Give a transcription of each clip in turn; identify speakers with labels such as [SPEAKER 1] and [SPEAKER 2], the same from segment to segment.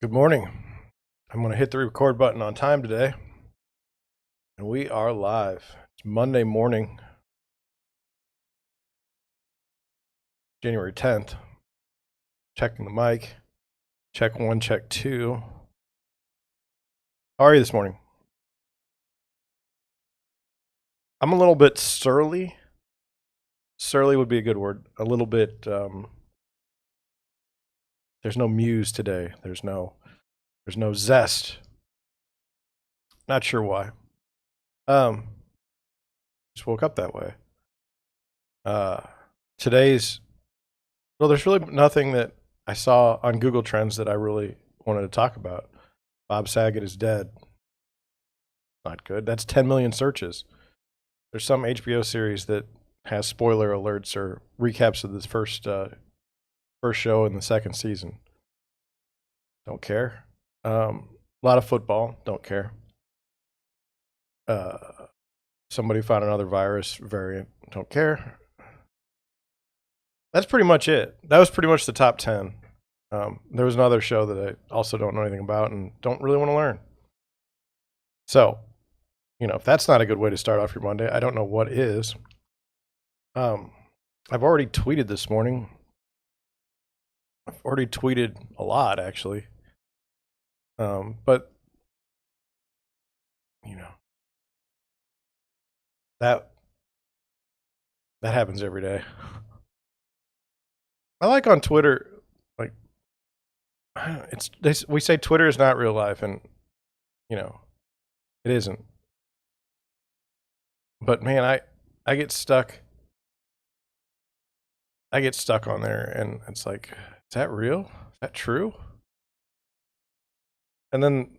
[SPEAKER 1] Good morning. I'm going to hit the record button on time today, and we are live. It's Monday morning, January 10th. Checking the mic. Check one, check two. How are you this morning? I'm a little bit surly. Surly would be a good word. A little bit, there's no muse today. There's no zest. Not sure why. Just woke up that way. Today's, well, there's really nothing that I saw on Google Trends that I really wanted to talk about. Bob Saget is dead. Not good. That's 10 million searches. There's some HBO series that has spoiler alerts or recaps of this first show in the second season. Don't care. A lot of football. Don't care. Somebody found another virus variant. Don't care. That's pretty much it. That was pretty much the top 10. There was another show that I also don't know anything about and don't really want to learn. So, if that's not a good way to start off your Monday, I don't know what is. I've already tweeted this morning. I've already tweeted a lot, actually. But, that happens every day. I like on Twitter, like, we say Twitter is not real life, and, it isn't. But man, I get stuck. I get stuck on there, and it's like, is that real? Is that true? And then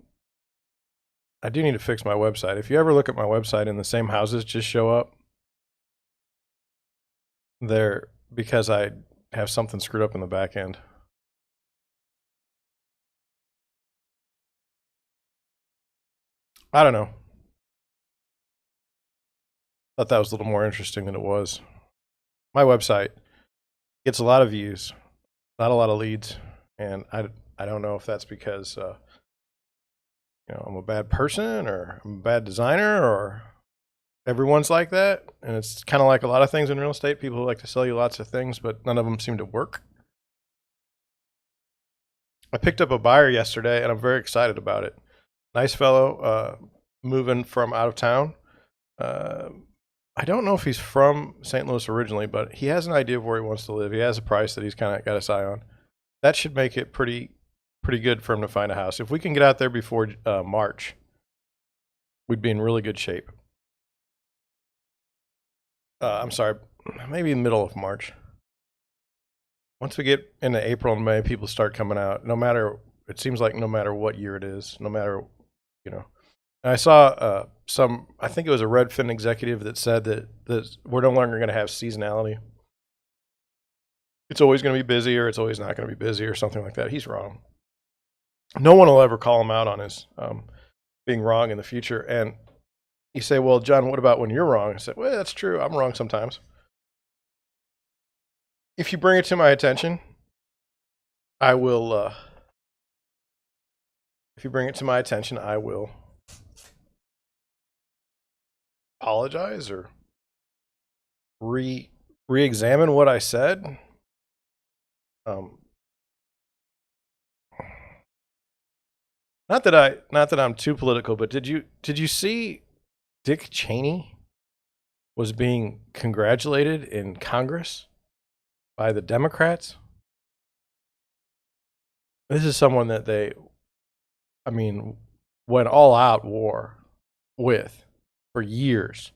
[SPEAKER 1] I do need to fix my website. If you ever look at my website and the same houses just show up, they're because I have something screwed up in the back end. I don't know. Thought that was a little more interesting than it was. My website gets a lot of views, not a lot of leads, and I don't know if that's because I'm a bad person or I'm a bad designer or everyone's like that. And it's kind of like a lot of things in real estate. People like to sell you lots of things, but none of them seem to work. I picked up a buyer yesterday, and I'm very excited about it. Nice fellow, moving from out of town. I don't know if he's from St. Louis originally, but he has an idea of where he wants to live. He has a price that he's kind of got his eye on. That should make it pretty good for him to find a house. If we can get out there before March, we'd be in really good shape. I'm sorry, maybe middle of March. Once we get into April and May, people start coming out. It seems like no matter what year it is, no matter, And I saw I think it was a Redfin executive that said that we're no longer going to have seasonality. It's always going to be busy, or it's always not going to be busy, or something like that. He's wrong. No one will ever call him out on his being wrong in the future. And you say, well, John, what about when you're wrong? I said, well, that's true. I'm wrong sometimes. If you bring it to my attention, I will. If you bring it to my attention, I will apologize or re-examine what I said. Not that I'm too political, but did you see Dick Cheney was being congratulated in Congress by the Democrats? This is someone that went all out war with for years.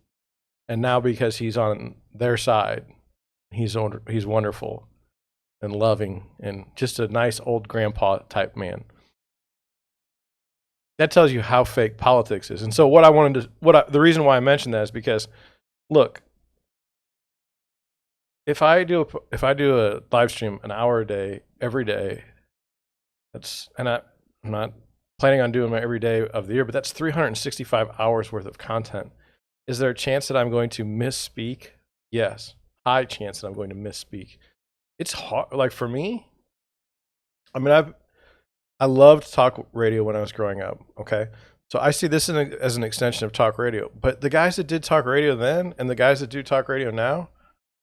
[SPEAKER 1] And now because he's on their side, he's wonderful and loving and just a nice old grandpa type man. That tells you how fake politics is. And so the reason why I mentioned that is because, look, if I do a live stream an hour a day, every day, I'm not planning on doing my every day of the year, but that's 365 hours worth of content. Is there a chance that I'm going to misspeak? Yes. High chance that I'm going to misspeak. It's hard. Like for me, I loved talk radio when I was growing up. Okay. So I see this as an extension of talk radio. But the guys that did talk radio then and the guys that do talk radio now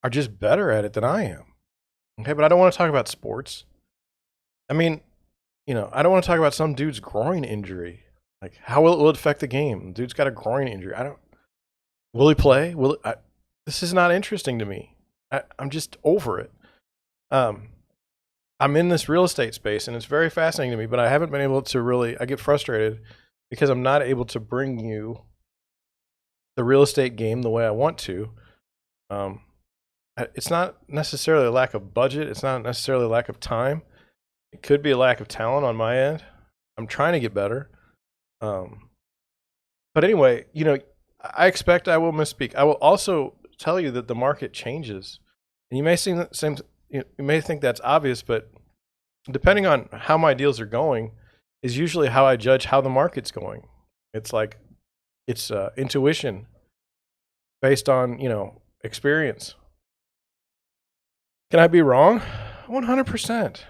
[SPEAKER 1] are just better at it than I am. Okay. But I don't want to talk about sports. I mean, I don't want to talk about some dude's groin injury. Like, how will it affect the game? Dude's got a groin injury. Will he play? This is not interesting to me. I'm just over it. I'm in this real estate space and it's very fascinating to me, but I haven't been able to I get frustrated because I'm not able to bring you the real estate game the way I want to. It's not necessarily a lack of budget. It's not necessarily a lack of time. It could be a lack of talent on my end. I'm trying to get better. But anyway, I expect I will misspeak. I will also tell you that the market changes. And you may you may think that's obvious, but depending on how my deals are going is usually how I judge how the market's going. It's like, it's intuition based on, experience. Can I be wrong? 100%.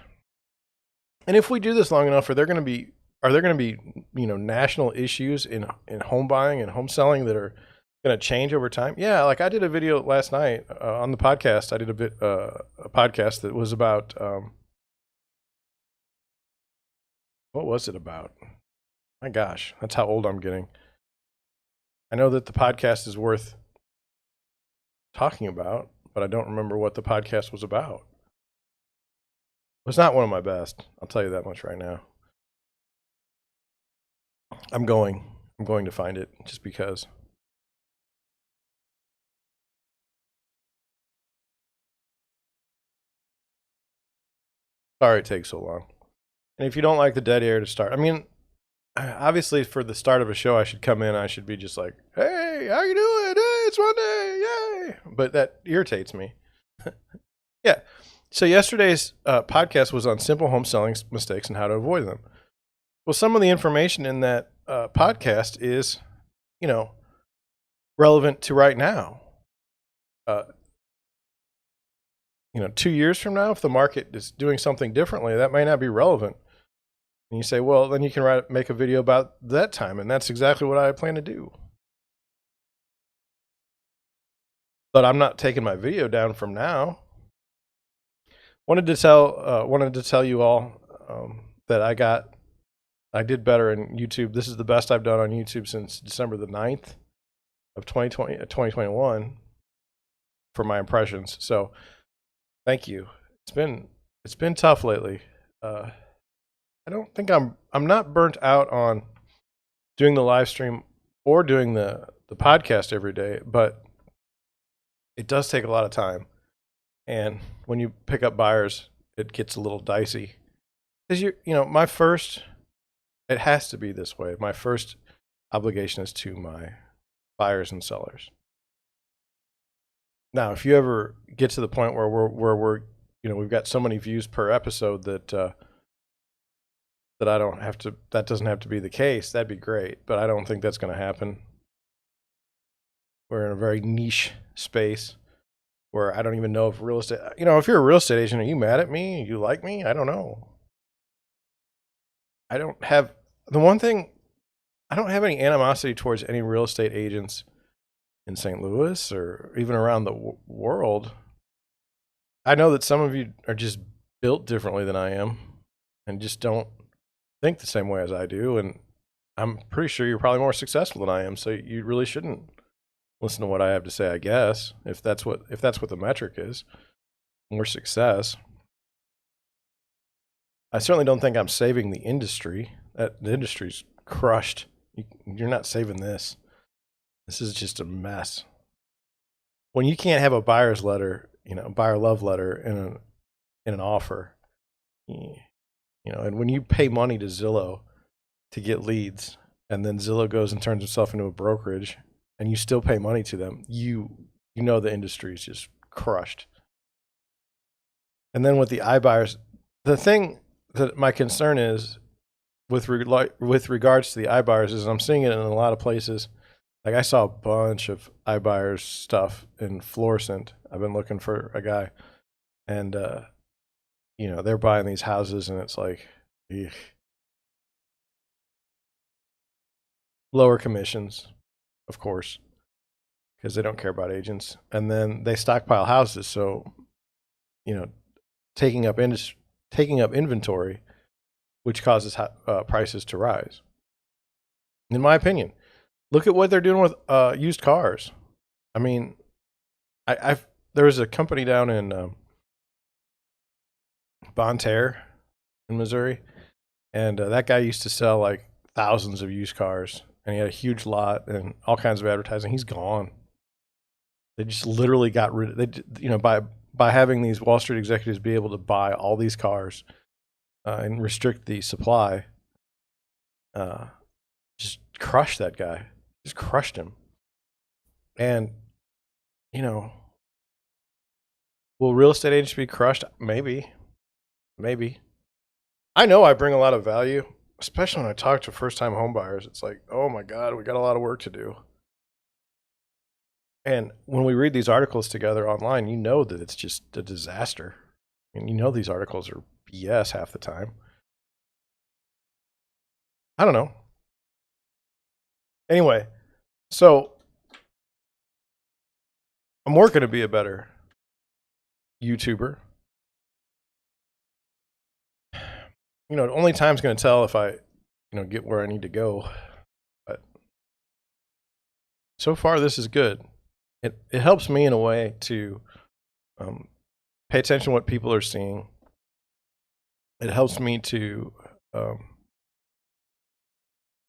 [SPEAKER 1] And if we do this long enough, are there going to be national issues in home buying and home selling that are going to change over time? Yeah, like I did a video last night on the podcast. I did a podcast that was about what was it about? My gosh, that's how old I'm getting. I know that the podcast is worth talking about, but I don't remember what the podcast was about. It was not one of my best. I'll tell you that much right now. I'm going to find it just because. Sorry it takes so long. And if you don't like the dead air to start, I mean, obviously for the start of a show, I should come in. I should be just like, hey, how you doing? Hey, it's Monday. Yay. But that irritates me. Yeah. So yesterday's podcast was on simple home selling mistakes and how to avoid them. Well, some of the information in that podcast is, relevant to right now. 2 years from now, if the market is doing something differently, that may not be relevant. And you say, well, then you can make a video about that time. And that's exactly what I plan to do. But I'm not taking my video down from now. Wanted to tell you all that I did better in YouTube. This is the best I've done on YouTube since December the 9th of 2021 for my impressions. So thank you. It's been tough lately. I don't think I'm not burnt out on doing the live stream or doing the podcast every day, but it does take a lot of time. And when you pick up buyers, it gets a little dicey. Because it has to be this way. My first obligation is to my buyers and sellers. Now, if you ever get to the point where we're we've got so many views per episode that that doesn't have to be the case, that'd be great. But I don't think that's going to happen. We're in a very niche space where I don't even know if real estate, if you're a real estate agent, are you mad at me? You like me? I don't know. I don't have any animosity towards any real estate agents in St. Louis or even around the world. I know that some of you are just built differently than I am and just don't think the same way as I do. And I'm pretty sure you're probably more successful than I am. So you really shouldn't listen to what I have to say, I guess, if that's what the metric is, more success. I certainly don't think I'm saving the industry. The industry's crushed. You're not saving this. This is just a mess. When you can't have a buyer's letter, buyer love letter in an offer, and when you pay money to Zillow to get leads, and then Zillow goes and turns itself into a brokerage, and you still pay money to them, the industry is just crushed. And then with the iBuyers, the thing that my concern is with regards to the iBuyers is I'm seeing it in a lot of places. Like I saw a bunch of iBuyers stuff in Florissant. I've been looking for a guy, and they're buying these houses, and it's like, eek. lower commissions, of course, because they don't care about agents. And then they stockpile houses, so taking up inventory, which causes prices to rise. In my opinion, look at what they're doing with used cars. I mean, there was a company down in Bonne Terre in Missouri, and that guy used to sell like thousands of used cars, and he had a huge lot and all kinds of advertising. He's gone. They just literally got rid of. By having these Wall Street executives be able to buy all these cars and restrict the supply, just crushed that guy. Just crushed him. And will real estate agents be crushed? Maybe. I know I bring a lot of value, especially when I talk to first-time home buyers. It's like, oh my God, we got a lot of work to do. And when we read these articles together online, you know that it's just a disaster. And these articles are BS half the time. I don't know. Anyway, so I'm working to be a better YouTuber. Only time's going to tell if I, get where I need to go. But so far, this is good. It helps me in a way to pay attention to what people are seeing. It helps me to,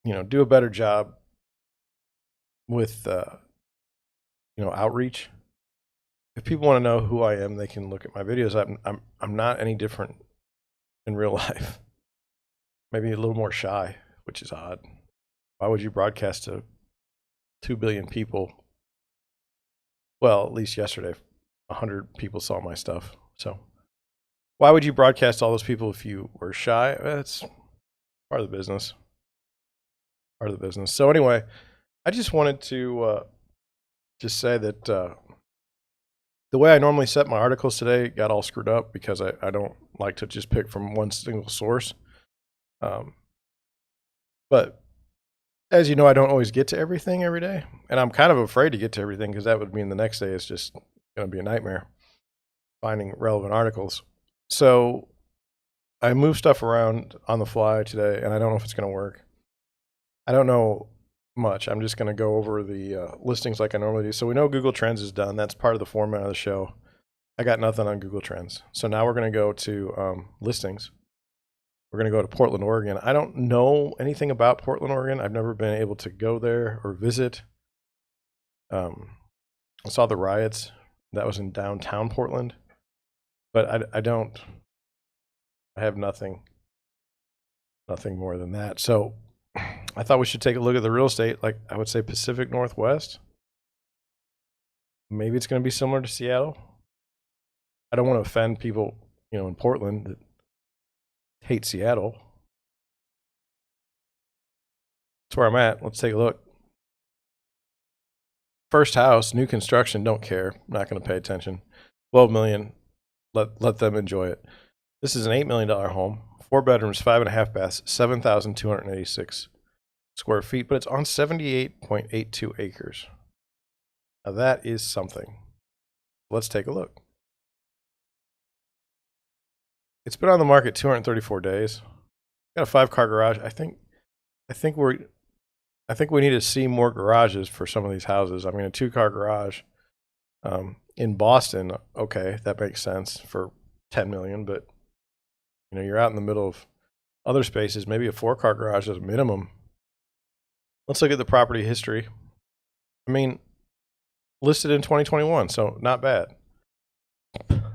[SPEAKER 1] do a better job with, outreach. If people want to know who I am, they can look at my videos. I'm not any different in real life. Maybe a little more shy, which is odd. Why would you broadcast to 2 billion people? Well, at least yesterday, 100 people saw my stuff. So why would you broadcast all those people if you were shy? That's part of the business. So anyway, I just wanted to just say that the way I normally set my articles today got all screwed up because I don't like to just pick from one single source. But as you know, I don't always get to everything every day. And I'm kind of afraid to get to everything because that would mean the next day is just going to be a nightmare finding relevant articles. So I move stuff around on the fly today, and I don't know if it's going to work. I don't know much. I'm just going to go over the listings like I normally do. So we know Google Trends is done. That's part of the format of the show. I got nothing on Google Trends. So now we're going to go to listings. We're going to go to Portland, Oregon. I don't know anything about Portland, Oregon. I've never been able to go there or visit. I saw the riots. That was in downtown Portland. But I have nothing more than that. So I thought we should take a look at the real estate, like I would say Pacific Northwest. Maybe it's going to be similar to Seattle. I don't want to offend people, in Portland that hate Seattle. That's where I'm at. Let's take a look. First house, new construction, don't care. Not going to pay attention. 12 million. Let them enjoy it. This is an $8 million home. 4 bedrooms, 5.5 baths, 7,286 square feet, but it's on 78.82 acres. Now that is something. Let's take a look. It's been on the market 234 days. Got a 5-car garage. I think we need to see more garages for some of these houses. I mean, a 2-car garage in Boston, okay, that makes sense for 10 million, but you're out in the middle of other spaces. Maybe a 4-car garage is a minimum. Let's look at the property history. I mean, listed in 2021, so not bad.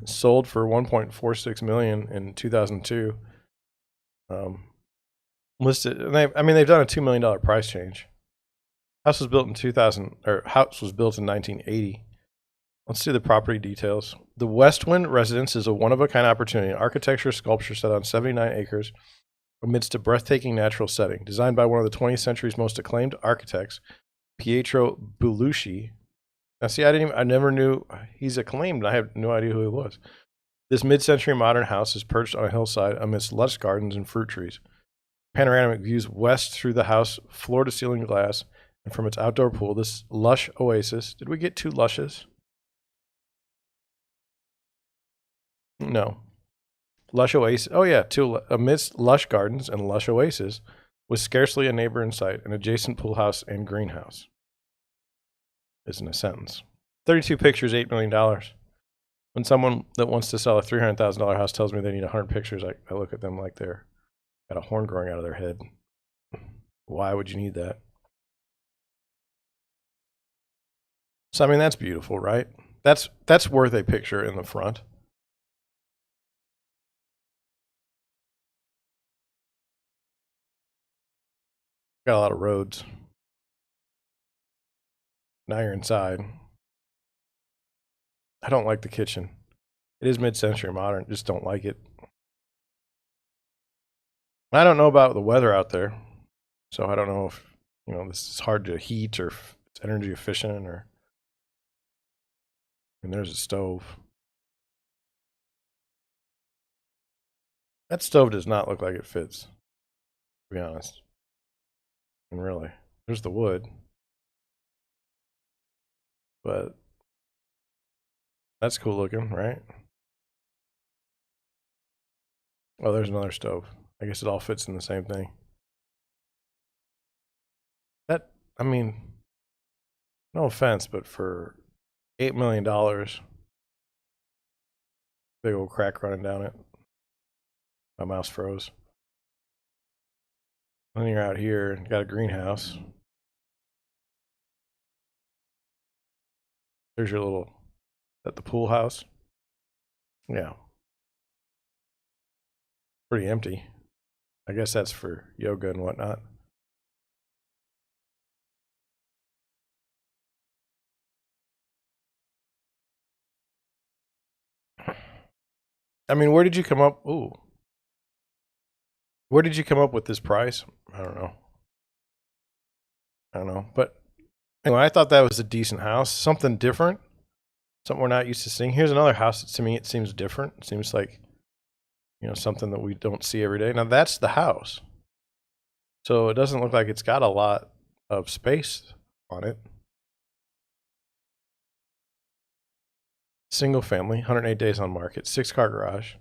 [SPEAKER 1] Sold for 1.46 million in 2002. Listed, and they've done a $2 million price change. House was built in 1980. Let's see the property details. The Westwind Residence is a one-of-a-kind opportunity, an architecture sculpture set on 79 acres amidst a breathtaking natural setting. Designed by one of the 20th century's most acclaimed architects, Pietro Belluschi. Now, see, I never knew he's acclaimed, and I have no idea who he was. This mid-century modern house is perched on a hillside amidst lush gardens and fruit trees. Panoramic views west through the house, floor to ceiling glass, and from its outdoor pool. This lush oasis. Did we get 2 lushes? No. Lush oasis. Oh yeah, 2 amidst lush gardens and lush oasis, with scarcely a neighbor in sight, an adjacent pool house and greenhouse. Isn't a sentence. 32 pictures, $8 million. When someone that wants to sell a $300,000 house tells me they need 100 pictures, I look at them like they're got a horn growing out of their head. Why would you need that? So I mean, that's beautiful, right? That's worth a picture in the front. Got a lot of roads. Now you're inside. I don't like the kitchen. It is mid-century modern. Just don't like it. I don't know about the weather out there, so I don't know if this is hard to heat or if it's energy efficient or. And there's a stove. That stove does not look like it fits, to be honest. And really, there's the wood, but that's cool looking, right? Oh, there's another stove. I guess it all fits in the same thing. I mean, no offense, but for $8 million, big old crack running down it. My mouse froze. Then you're out here, got a greenhouse. There's your little, at the pool house. Yeah. Pretty empty. I guess that's for yoga and whatnot. I mean, where did you come up? Ooh. Where did you come up with this price? I don't know. But anyway, I thought that was a decent house. Something different. Something we're not used to seeing. Here's another house that to me it seems different. It seems like, something that we don't see every day. Now that's the house. So it doesn't look like it's got a lot of space on it. Single family, 108 days on market, 6-car garage,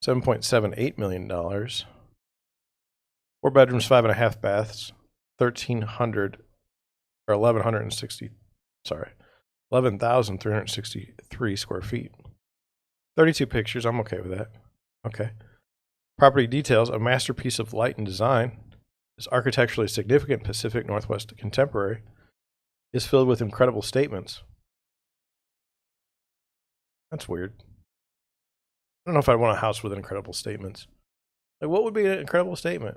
[SPEAKER 1] $7.78 million. 4 bedrooms, 5.5 baths, 11,363 square feet. 32 pictures. I'm okay with that. Okay. Property details: a masterpiece of light and design. Is architecturally significant, Pacific Northwest contemporary. Is filled with incredible statements. That's weird. I don't know if I want a house with incredible statements. Like, what would be an incredible statement?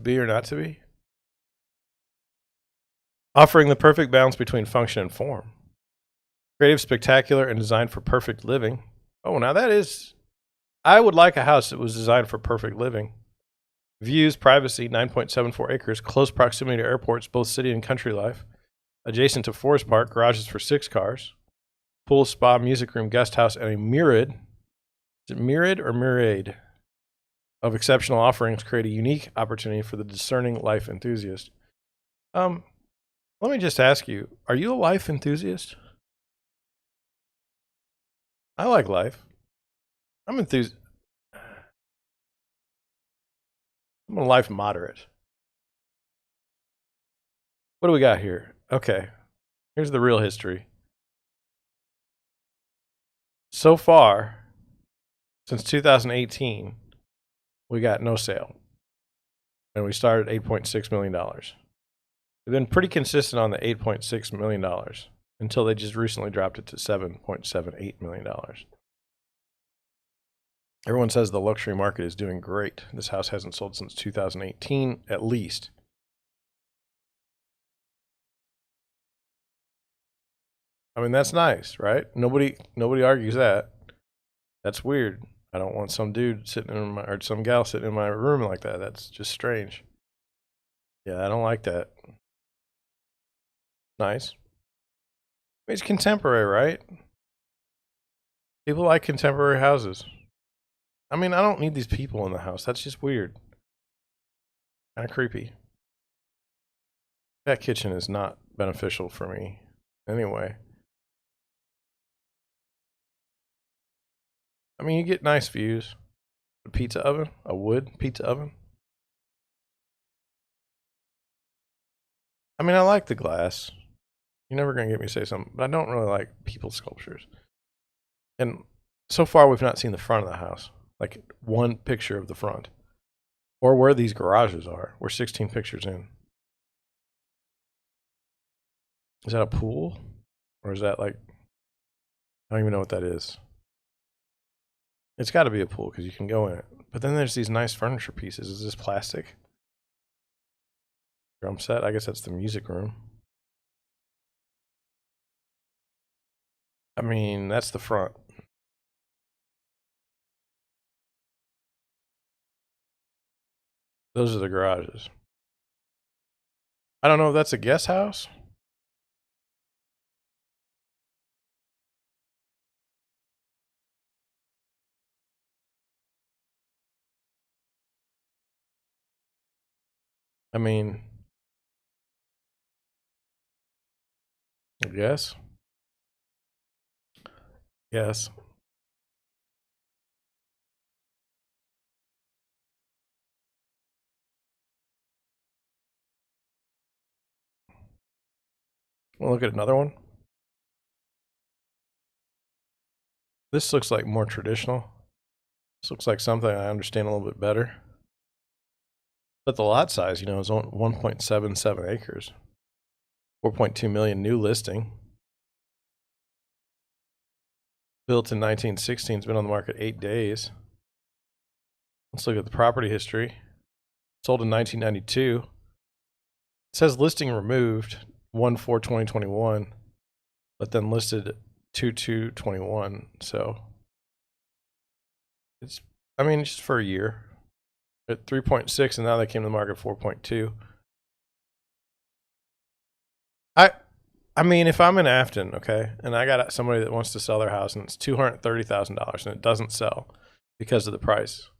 [SPEAKER 1] Be or not to be? Offering the perfect balance between function and form. Creative, spectacular, and designed for perfect living. Oh, now that is... I would like a house that was designed for perfect living. Views, privacy, 9.74 acres, close proximity to airports, both city and country life. Adjacent to Forest Park, garages for 6 cars. Pool, spa, music room, guest house, and a myriad. Is it myriad or myriad? Of exceptional offerings create a unique opportunity for the discerning life enthusiast. Let me just ask you, are you a life enthusiast? I like life. I'm a life moderate. What do we got here? Okay. Here's the real history. So far, since 2018, we got no sale. And we started $8.6 million. We've been pretty consistent on the $8.6 million until they just recently dropped it to $7.78 million. Everyone says the luxury market is doing great. This house hasn't sold since 2018, at least. I mean, that's nice, right? Nobody argues that. That's weird. I don't want some dude sitting in my, or some gal sitting in my room like that. That's just strange. Yeah, I don't like that. Nice. It's contemporary, right? People like contemporary houses. I mean, I don't need these people in the house. That's just weird. Kind of creepy. That kitchen is not beneficial for me. Anyway. I mean, you get nice views. A pizza oven? A wood pizza oven? I mean, I like the glass. You're never going to get me to say something, but I don't really like people sculptures. And so far, we've not seen the front of the house. Like one picture of the front. Or where these garages are. We're 16 pictures in. Is that a pool? Or is that like, I don't even know what that is. It's got to be a pool because you can go in it. But then there's these nice furniture pieces. Is this plastic? Drum set? I guess that's the music room. I mean, that's the front. Those are the garages. I don't know if that's a guest house. I mean, I guess. Yes. We'll look at another one. This looks like more traditional. This looks like something I understand a little bit better. But the lot size, you know, is 1.77 acres. 4.2 million new listing. Built in 1916, it's been on the market 8 days. Let's look at the property history. Sold in 1992. It says listing removed 1/4/2021, but then listed 2/2/21. So it's, I mean, just for a year. At 3.6, and now they came to the market 4.2. I mean, if I'm in Afton, okay, and I got somebody that wants to sell their house and it's $230,000 and it doesn't sell because of the price,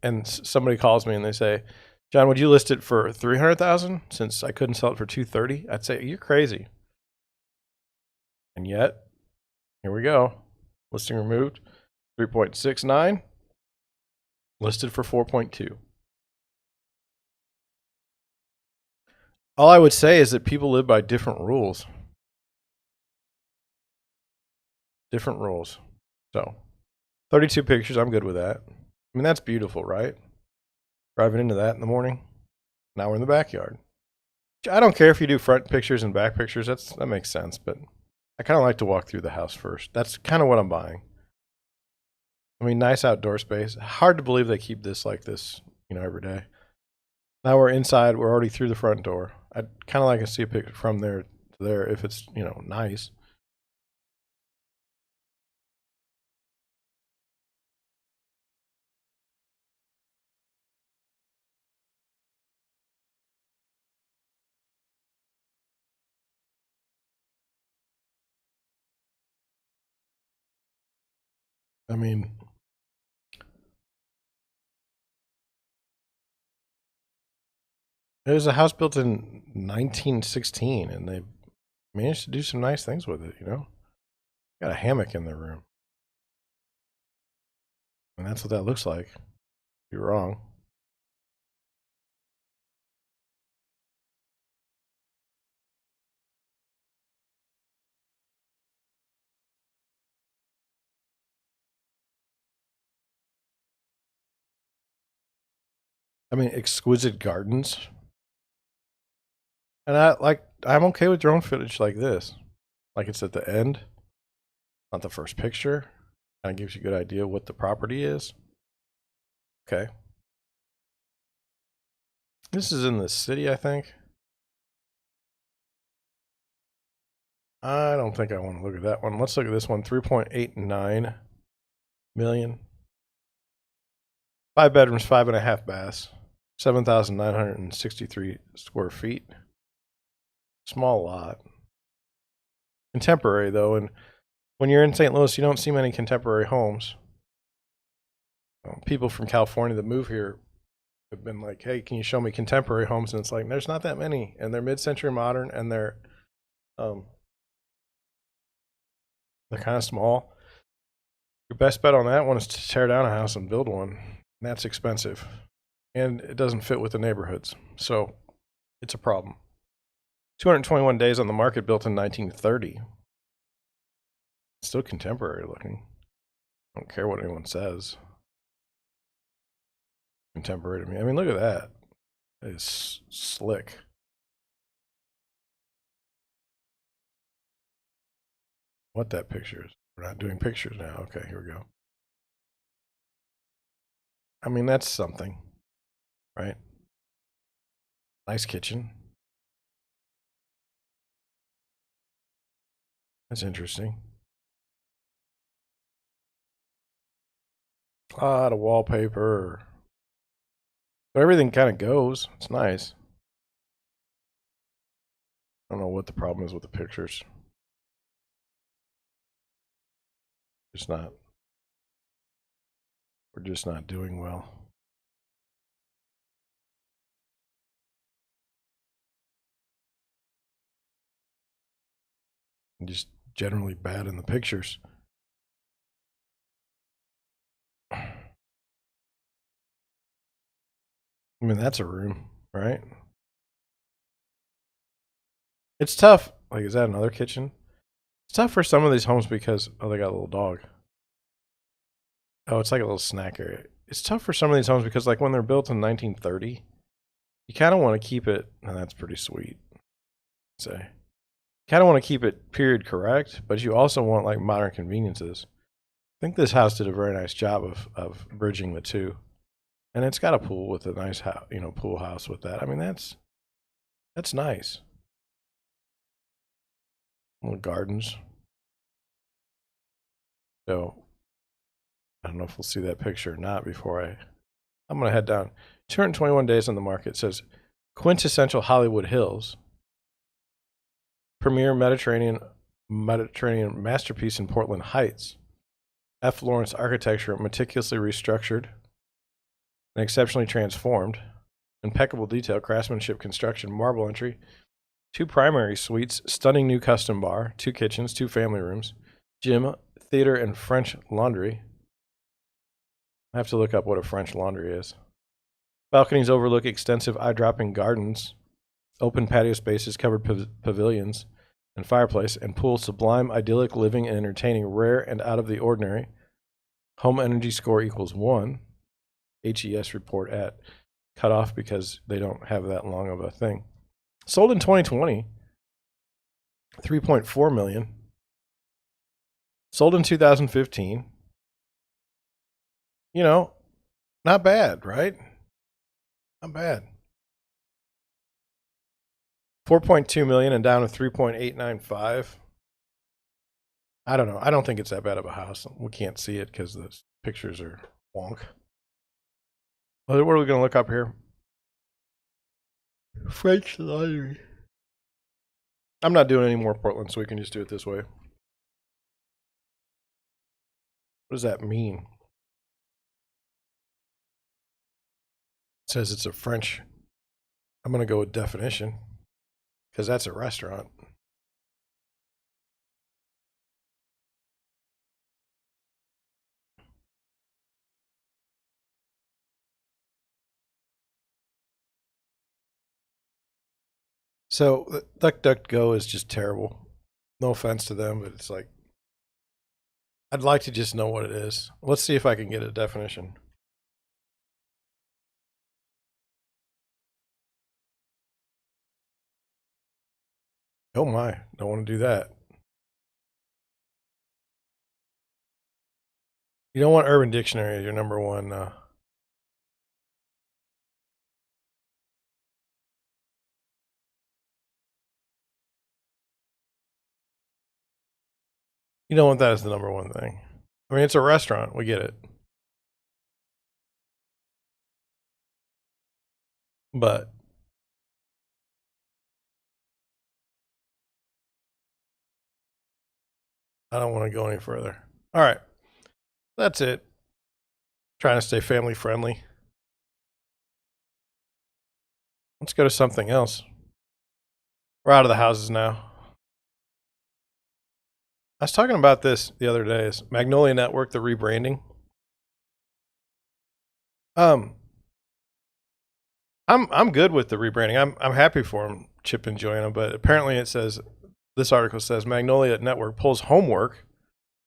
[SPEAKER 1] and somebody calls me and they say, "John, would you list it for 300,000 since I couldn't sell it for 230?" I'd say, "You're crazy." And yet, here we go. Listing removed, 3.69, listed for 4.2. All I would say is that people live by different rules. Different rules. So, 32 pictures, I'm good with that. I mean, that's beautiful, right? Driving into that in the morning. Now we're in the backyard. I don't care if you do front pictures and back pictures. That makes sense, but I kind of like to walk through the house first. That's kind of what I'm buying. I mean, nice outdoor space. Hard to believe they keep this like this, you know, every day. Now we're inside. We're already through the front door. I'd kind of like to see a picture from there to there if it's, you know, nice. I mean, it was a house built in 1916, and they managed to do some nice things with it, you know? Got a hammock in their room. And that's what that looks like. You're wrong. I mean, exquisite gardens. And I'm okay with drone footage like this. Like it's at the end, not the first picture. Kind of gives you a good idea what the property is. Okay. This is in the city, I think. I don't think I want to look at that one. Let's look at this one. 3.89 million. 5 bedrooms, 5.5 baths. 7,963 square feet. Small lot. Contemporary, though, and when you're in St. Louis, you don't see many contemporary homes. People from California that move here have been like, hey, can you show me contemporary homes? And it's like, there's not that many. And they're mid-century modern, and they're kind of small. Your best bet on that one is to tear down a house and build one. And that's expensive. And it doesn't fit with the neighborhoods. So it's a problem. 221 days on the market, built in 1930. Still contemporary looking. I don't care what anyone says. Contemporary to me. I mean, look at that. It's slick. What that picture is. We're not doing pictures now. Okay, here we go. I mean, that's something, right? Nice kitchen. That's interesting. A lot of wallpaper. But everything kind of goes. It's nice. I don't know what the problem is with the pictures. It's not. We're just not doing well. I'm just generally bad in the pictures. I mean, that's a room, right? It's tough. Like, is that another kitchen? It's tough for some of these homes because, oh, they got a little dog. Oh, it's like a little snack area. It's tough for some of these homes because, like, when they're built in 1930, you kind of want to keep it, and that's pretty sweet. Say, you kind of want to keep it period correct, but you also want like modern conveniences. I think this house did a very nice job of bridging the two, and it's got a pool with a nice house, pool house with that. I mean, that's nice. Little gardens. So I don't know if we'll see that picture or not before I'm going to head down. 221 days on the market. It says quintessential Hollywood Hills. Premier Mediterranean masterpiece in Portland Heights. F. Lawrence architecture, meticulously restructured and exceptionally transformed. Impeccable detail, craftsmanship, construction, marble entry. 2 primary suites, stunning new custom bar, 2 kitchens, 2 family rooms, gym, theater, and French laundry. I have to look up what a French laundry is. Balconies overlook extensive eye-dropping gardens, open patio spaces, covered pavilions, and fireplace, and pool. Sublime, idyllic living and entertaining, rare and out of the ordinary. Home energy score equals 1. HES report at cutoff because they don't have that long of a thing. Sold in 2020, 3.4 million. Sold in 2015. Not bad, right? Not bad. 4.2 million and down to 3.895. I don't know. I don't think it's that bad of a house. We can't see it because the pictures are wonk. What are we going to look up here? French laundry. I'm not doing any more Portland, so we can just do it this way. What does that mean? It says it's a French. I'm going to go with definition because that's a restaurant. So DuckDuckGo is just terrible. No offense to them, but it's like, I'd like to just know what it is. Let's see if I can get a definition. Oh my, don't want to do that. You don't want Urban Dictionary as your number one. You don't want that as the number one thing. I mean, it's a restaurant. We get it. But I don't want to go any further. All right. That's it. Trying to stay family friendly. Let's go to something else. We're out of the houses now. I was talking about this the other day. Is Magnolia Network, the rebranding. I'm good with the rebranding. I'm happy for him, Chip and Joanna. But apparently, this article says Magnolia Network pulls Homework,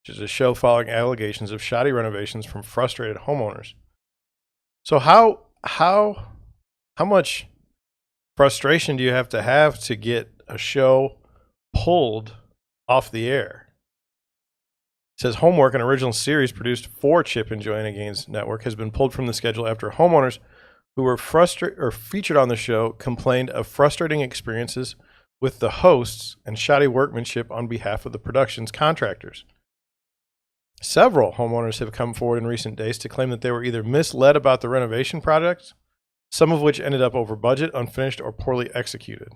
[SPEAKER 1] which is a show following allegations of shoddy renovations from frustrated homeowners. So how much frustration do you have to get a show pulled off the air? It says Homework, an original series produced for Chip and Joanna Gaines Network, has been pulled from the schedule after homeowners who were featured on the show complained of frustrating experiences with the hosts and shoddy workmanship on behalf of the production's contractors. Several homeowners have come forward in recent days to claim that they were either misled about the renovation projects, some of which ended up over budget, unfinished, or poorly executed.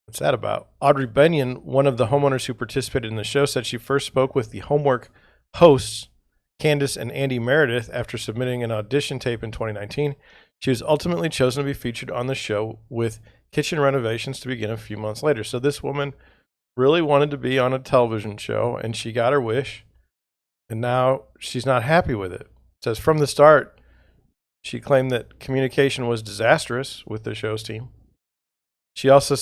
[SPEAKER 1] What's that about? Audrey Benyon, one of the homeowners who participated in the show, said she first spoke with the Homework hosts, Candace and Andy Meredith, after submitting an audition tape in 2019. She was ultimately chosen to be featured on the show with kitchen renovations to begin a few months later. So this woman really wanted to be on a television show, and she got her wish, and now she's not happy with it. It says from the start, she claimed that communication was disastrous with the show's team. She also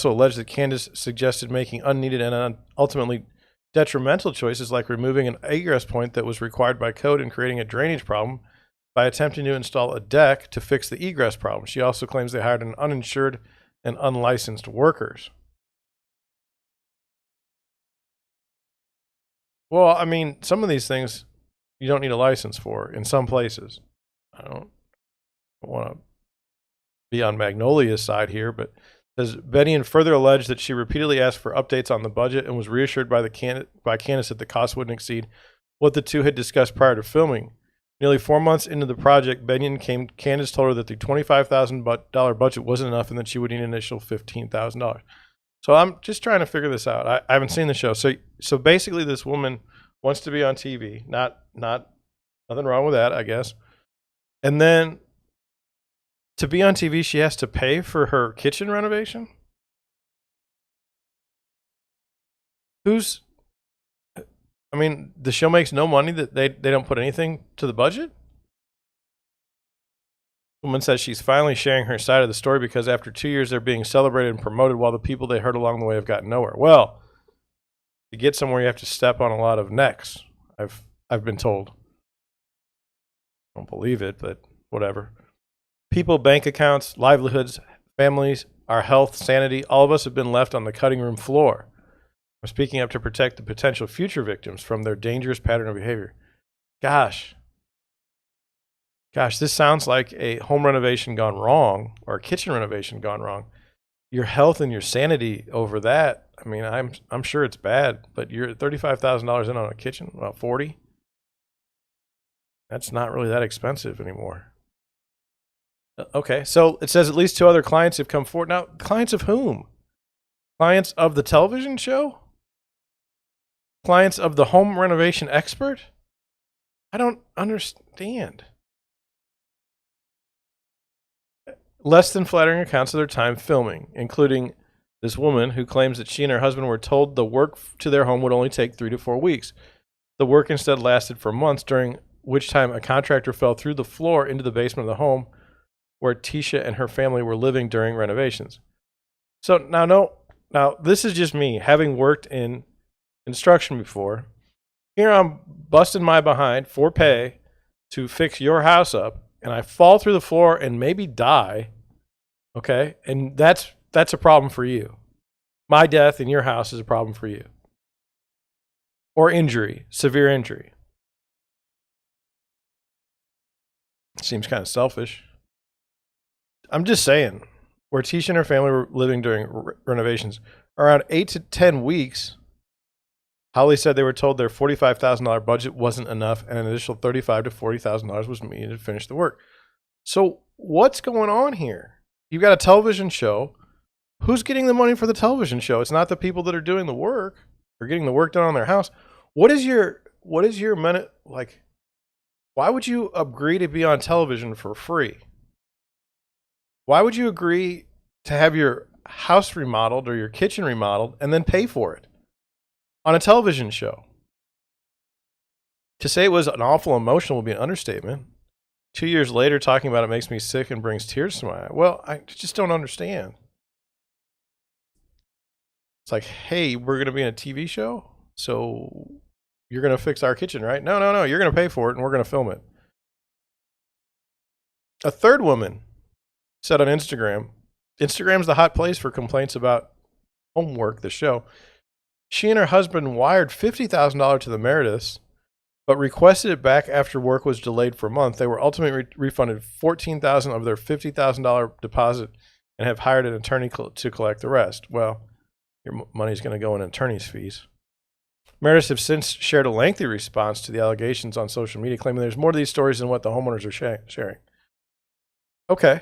[SPEAKER 1] alleged that Candace suggested making unneeded and ultimately detrimental choices like removing an egress point that was required by code and creating a drainage problem by attempting to install a deck to fix the egress problem. She also claims they hired an uninsured and unlicensed workers. Well, I mean, some of these things you don't need a license for in some places. I don't want to be on Magnolia's side here, but as Benyon further alleged that she repeatedly asked for updates on the budget and was reassured by Candace that the cost wouldn't exceed what the two had discussed prior to filming. Nearly 4 months into the project, Candace told her that the $25,000 budget wasn't enough and that she would need an initial $15,000. So I'm just trying to figure this out. I haven't seen the show. So basically this woman wants to be on TV. Nothing wrong with that, I guess. And then to be on TV, she has to pay for her kitchen renovation? The show makes no money, that they don't put anything to the budget? Woman says she's finally sharing her side of the story because after 2 years they're being celebrated and promoted while the people they hurt along the way have gotten nowhere. Well, to get somewhere you have to step on a lot of necks, I've been told. I don't believe it, but whatever. People, bank accounts, livelihoods, families, our health, sanity, all of us have been left on the cutting room floor. We're speaking up to protect the potential future victims from their dangerous pattern of behavior. Gosh, this sounds like a home renovation gone wrong or a kitchen renovation gone wrong. Your health and your sanity over that, I mean, I'm sure it's bad, but you're $35,000 in on a kitchen, about 40. That's not really that expensive anymore. Okay, so it says at least 2 other clients have come forward. Now, clients of whom? Clients of the television show? Clients of the home renovation expert? I don't understand. Less than flattering accounts of their time filming, including this woman who claims that she and her husband were told the work to their home would only take 3 to 4 weeks. The work instead lasted for months, during which time a contractor fell through the floor into the basement of the home where Tisha and her family were living during renovations. So now this is just me, having worked in construction before. Here I'm busting my behind for pay to fix your house up, and I fall through the floor and maybe die. Okay? And that's a problem for you. My death in your house is a problem for you. Or injury, severe injury. Seems kind of selfish. I'm just saying, where Tisha and her family were living during renovations, around 8 to 10 weeks, Holly said they were told their $45,000 budget wasn't enough and an additional $35,000 to $40,000 was needed to finish the work. So what's going on here? You've got a television show. Who's getting the money for the television show? It's not the people that are doing the work or getting the work done on their house. What is your minute, like, Why would you agree to be on television for free? Why would you agree to have your house remodeled or your kitchen remodeled and then pay for it on a television show? To say it was an awful emotion would be an understatement. 2 years later, talking about it makes me sick and brings tears to my eye. Well, I just don't understand. It's like, hey, we're going to be in a TV show, so you're going to fix our kitchen, right? No, no, no. You're going to pay for it, and we're going to film it. A third woman said on Instagram, Instagram's the hot place for complaints about Homework, the show. She and her husband wired $50,000 to the Merediths, but requested it back after work was delayed for a month. They were ultimately refunded $14,000 of their $50,000 deposit and have hired an attorney to collect the rest. Well, your money's going to go in attorney's fees. Meredith have since shared a lengthy response to the allegations on social media, claiming there's more to these stories than what the homeowners are sharing. Okay.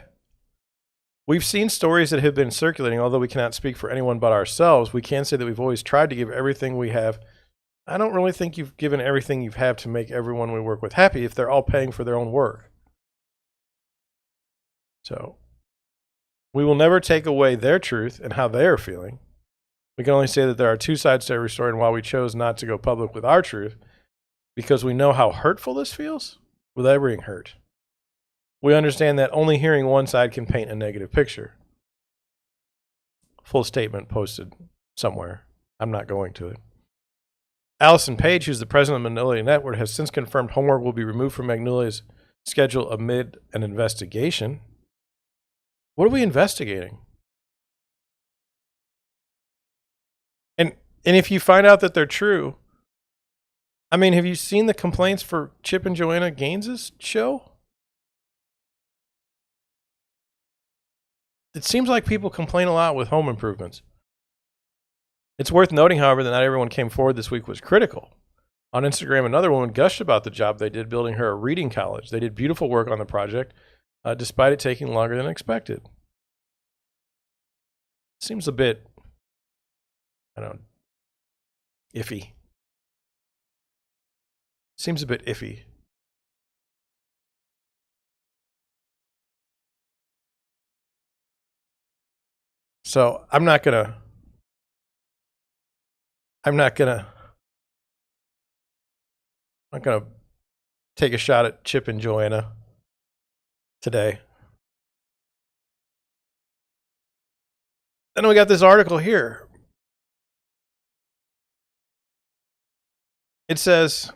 [SPEAKER 1] We've seen stories that have been circulating, although we cannot speak for anyone but ourselves. We can say that we've always tried to give everything we have. I don't really think you've given everything you have to make everyone we work with happy if they're all paying for their own work. So we will never take away their truth and how they are feeling. We can only say that there are two sides to every story, and while we chose not to go public with our truth because we know how hurtful this feels, with everyone hurt, we understand that only hearing one side can paint a negative picture. Full statement posted somewhere. I'm not going to it. Allison Page, who's the president of Magnolia Network, has since confirmed Homework will be removed from Magnolia's schedule amid an investigation. What are we investigating? And if you find out that they're true, I mean, have you seen the complaints for Chip and Joanna Gaines' show? It seems like people complain a lot with home improvements. It's worth noting, however, that not everyone came forward this week was critical. On Instagram, another woman gushed about the job they did building her a reading college. They did beautiful work on the project, despite it taking longer than expected. Seems a bit, iffy. Seems a bit iffy. So I'm not gonna take a shot at Chip and Joanna today. Then we got this article here. It says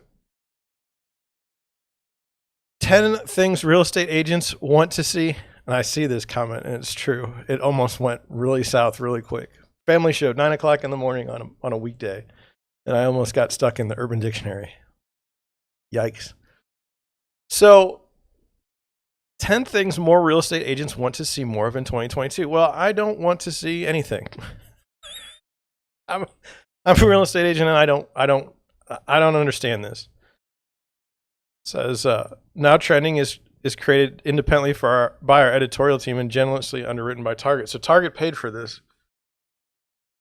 [SPEAKER 1] 10 things real estate agents want to see. And I see this comment, and it's true. It almost went really south really quick. Family show, 9 o'clock in the morning on a weekday. And I almost got stuck in the Urban Dictionary. Yikes. So 10 things more real estate agents want to see more of in 2022. Well, I don't want to see anything. I'm a real estate agent, and I don't understand this. It says now trending is created independently by our editorial team and generously underwritten by Target. So Target paid for this.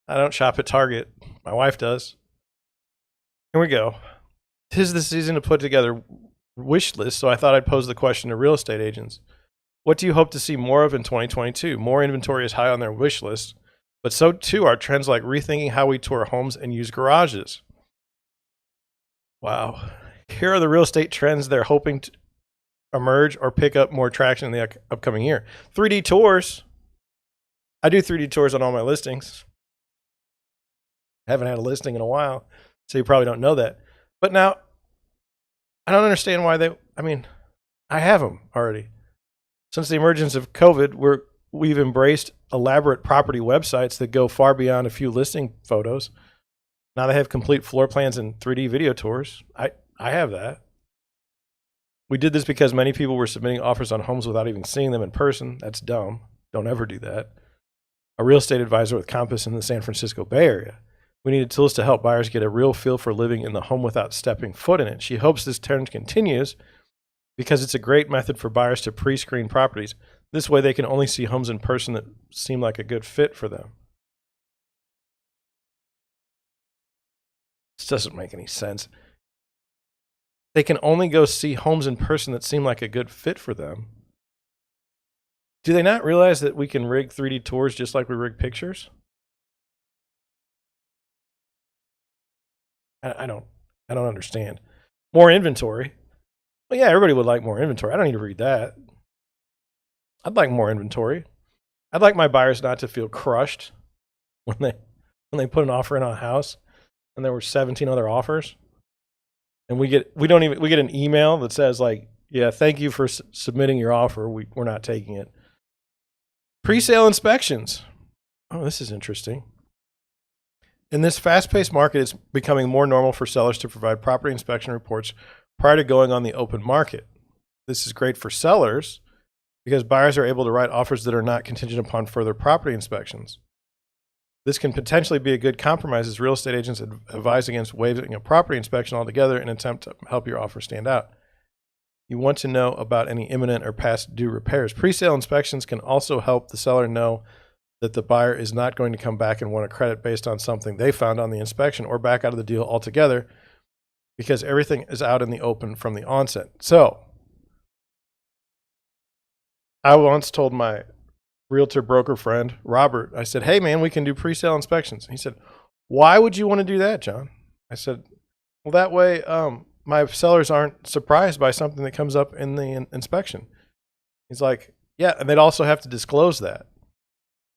[SPEAKER 1] I don't shop at Target. My wife does. Here we go. 'Tis the season to put together wish lists, so I thought I'd pose the question to real estate agents. What do you hope to see more of in 2022? More inventory is high on their wish list, but so too are trends like rethinking how we tour homes and use garages. Wow. Here are the real estate trends they're hoping to emerge or pick up more traction in the upcoming year. 3D tours. I do 3D tours on all my listings. I haven't had a listing in a while, so you probably don't know that. But now, I don't understand why I have them already. Since the emergence of COVID, we've embraced elaborate property websites that go far beyond a few listing photos. Now they have complete floor plans and 3D video tours. I have that. We did this because many people were submitting offers on homes without even seeing them in person. That's dumb. Don't ever do that. A real estate advisor with Compass in the San Francisco Bay Area. We needed tools to help buyers get a real feel for living in the home without stepping foot in it. She hopes this trend continues because it's a great method for buyers to pre-screen properties. This way they can only see homes in person that seem like a good fit for them. This doesn't make any sense. they can only go see homes in person that seem like a good fit for them. Do they not realize that we can rig 3D tours just like we rig pictures? I don't understand. More inventory. Well, yeah, everybody would like more inventory. I don't need to read that. I'd like more inventory. I'd like my buyers not to feel crushed when they put an offer in on a house and there were 17 other offers. And we get an email that says like, yeah, thank you for submitting your offer. We're not taking it. Pre-sale inspections. Oh, this is interesting. In this fast-paced market, it's becoming more normal for sellers to provide property inspection reports prior to going on the open market. This is great for sellers because buyers are able to write offers that are not contingent upon further property inspections. This can potentially be a good compromise as real estate agents advise against waiving a property inspection altogether in an attempt to help your offer stand out. You want to know about any imminent or past due repairs. Pre-sale inspections can also help the seller know that the buyer is not going to come back and want a credit based on something they found on the inspection or back out of the deal altogether because everything is out in the open from the onset. So, I once told my realtor broker friend, Robert, I said, hey man, we can do pre-sale inspections. He said, why would you want to do that, John? I said, well, that way my sellers aren't surprised by something that comes up in the inspection. He's like, yeah, and they'd also have to disclose that.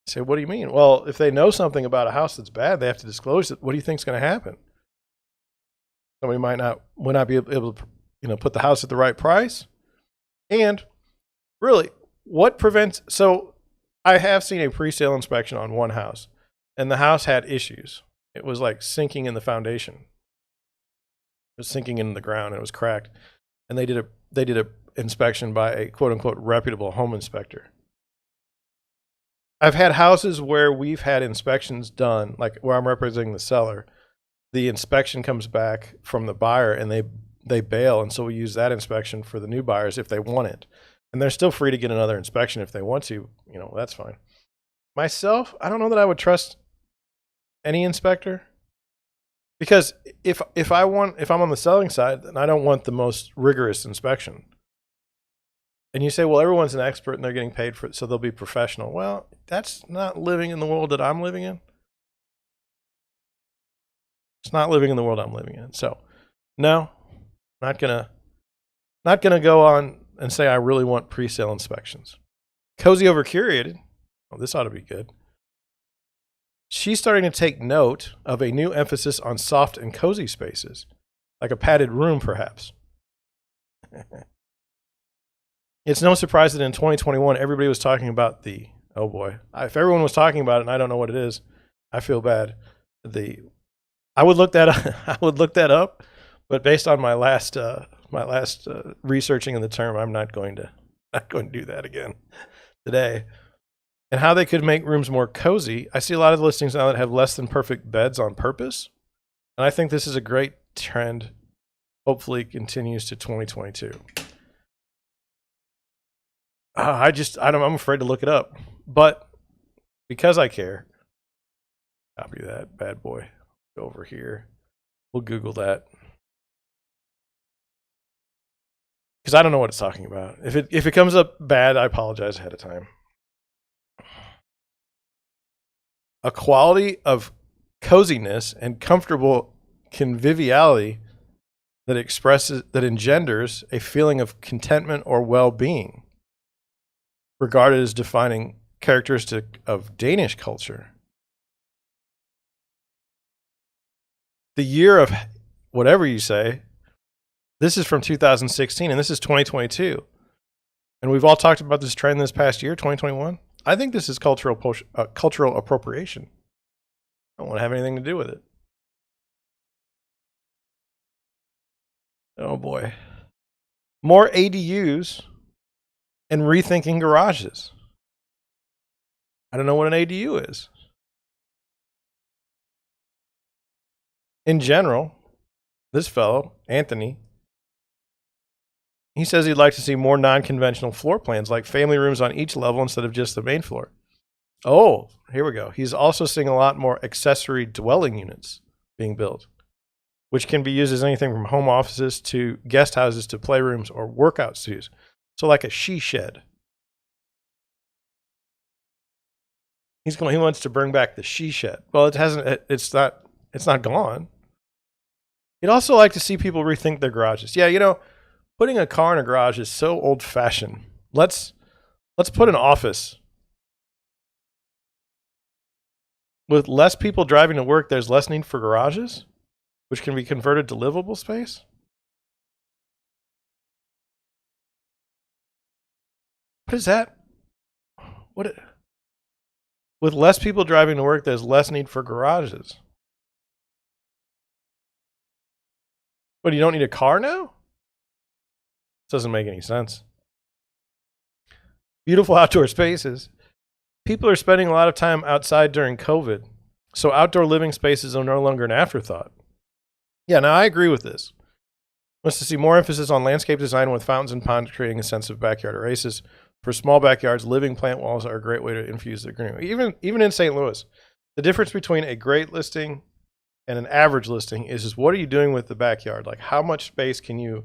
[SPEAKER 1] I said, what do you mean? Well, if they know something about a house that's bad, they have to disclose it. What do you think is going to happen? Somebody might not be able to, put the house at the right price. And really, what prevents? So I have seen a pre-sale inspection on one house, and the house had issues. It was like sinking in the foundation. It was sinking in the ground. And it was cracked, and they did a inspection by a quote unquote reputable home inspector. I've had houses where we've had inspections done, like where I'm representing the seller. The inspection comes back from the buyer and they bail. And so we use that inspection for the new buyers if they want it. And they're still free to get another inspection if they want to, that's fine. Myself, I don't know that I would trust any inspector because if I'm on the selling side, then I don't want the most rigorous inspection. And you say, well, everyone's an expert and they're getting paid for it, so they'll be professional. Well, that's not living in the world that I'm living in. It's not living in the world I'm living in. So, no, not gonna go on and say I really want pre-sale inspections. Cozy over curated. Oh, this ought to be good. She's starting to take note of a new emphasis on soft and cozy spaces, like a padded room, perhaps. It's no surprise that in 2021, everybody was talking about oh boy, if everyone was talking about it and I don't know what it is, I feel bad. I would look that up, but based on my last researching of the term, I'm not going to do that again today. And how they could make rooms more cozy. I see a lot of listings now that have less than perfect beds on purpose. And I think this is a great trend. Hopefully it continues to 2022. I'm afraid to look it up, but because I care, copy that bad boy, go over here. We'll Google that. Because I don't know what it's talking about. If it comes up bad, I apologize ahead of time. A quality of coziness and comfortable conviviality that engenders a feeling of contentment or well-being, regarded as defining characteristic of Danish culture. The year of whatever you say, this is from 2016 and this is 2022. And we've all talked about this trend this past year, 2021. I think this is cultural appropriation. I don't want to have anything to do with it. Oh boy. More ADUs and rethinking garages. I don't know what an ADU is. In general, this fellow, Anthony, he says he'd like to see more non-conventional floor plans, like family rooms on each level instead of just the main floor. Oh, here we go. He's also seeing a lot more accessory dwelling units being built. which can be used as anything from home offices to guest houses to playrooms or workout studios. So like a she shed. He wants to bring back the she shed. Well, it's not gone. He'd also like to see people rethink their garages. Yeah, putting a car in a garage is so old fashioned. Let's put an office. With less people driving to work, there's less need for garages, which can be converted to livable space. What is that? With less people driving to work, there's less need for garages. But you don't need a car now? Doesn't make any sense. Beautiful outdoor spaces. People are spending a lot of time outside during COVID, so outdoor living spaces are no longer an afterthought. Yeah, now I agree with this. Wants to see more emphasis on landscape design with fountains and ponds, creating a sense of backyard oasis. For small backyards, living plant walls are a great way to infuse the greenery. Even in St. Louis, the difference between a great listing and an average listing is what are you doing with the backyard? Like, how much space can you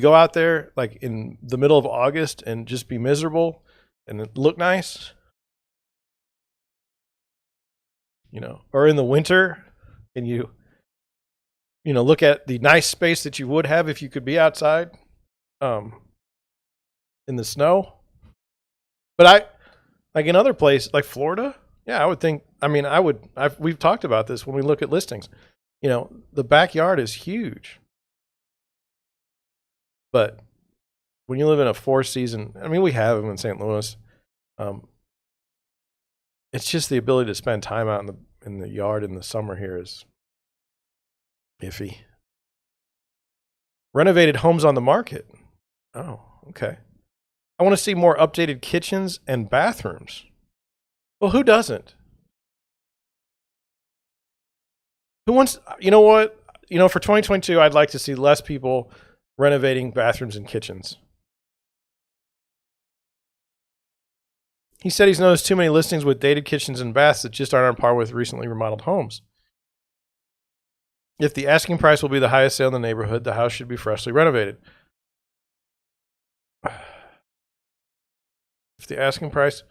[SPEAKER 1] go out there like in the middle of August and just be miserable and look nice? Or in the winter, can you look at the nice space that you would have if you could be outside in the snow? But like in other places like Florida, yeah, I would think, we've talked about this when we look at listings. The backyard is huge. But when you live in a four-season, we have them in St. Louis. It's just the ability to spend time out in the yard in the summer here is iffy. Renovated homes on the market. Oh, okay. I want to see more updated kitchens and bathrooms. Well, who doesn't? Who wants, what? For 2022, I'd like to see less people renovating bathrooms and kitchens. He said he's noticed too many listings with dated kitchens and baths that just aren't on par with recently remodeled homes. If the asking price will be the highest sale in the neighborhood, the house should be freshly renovated. If the asking price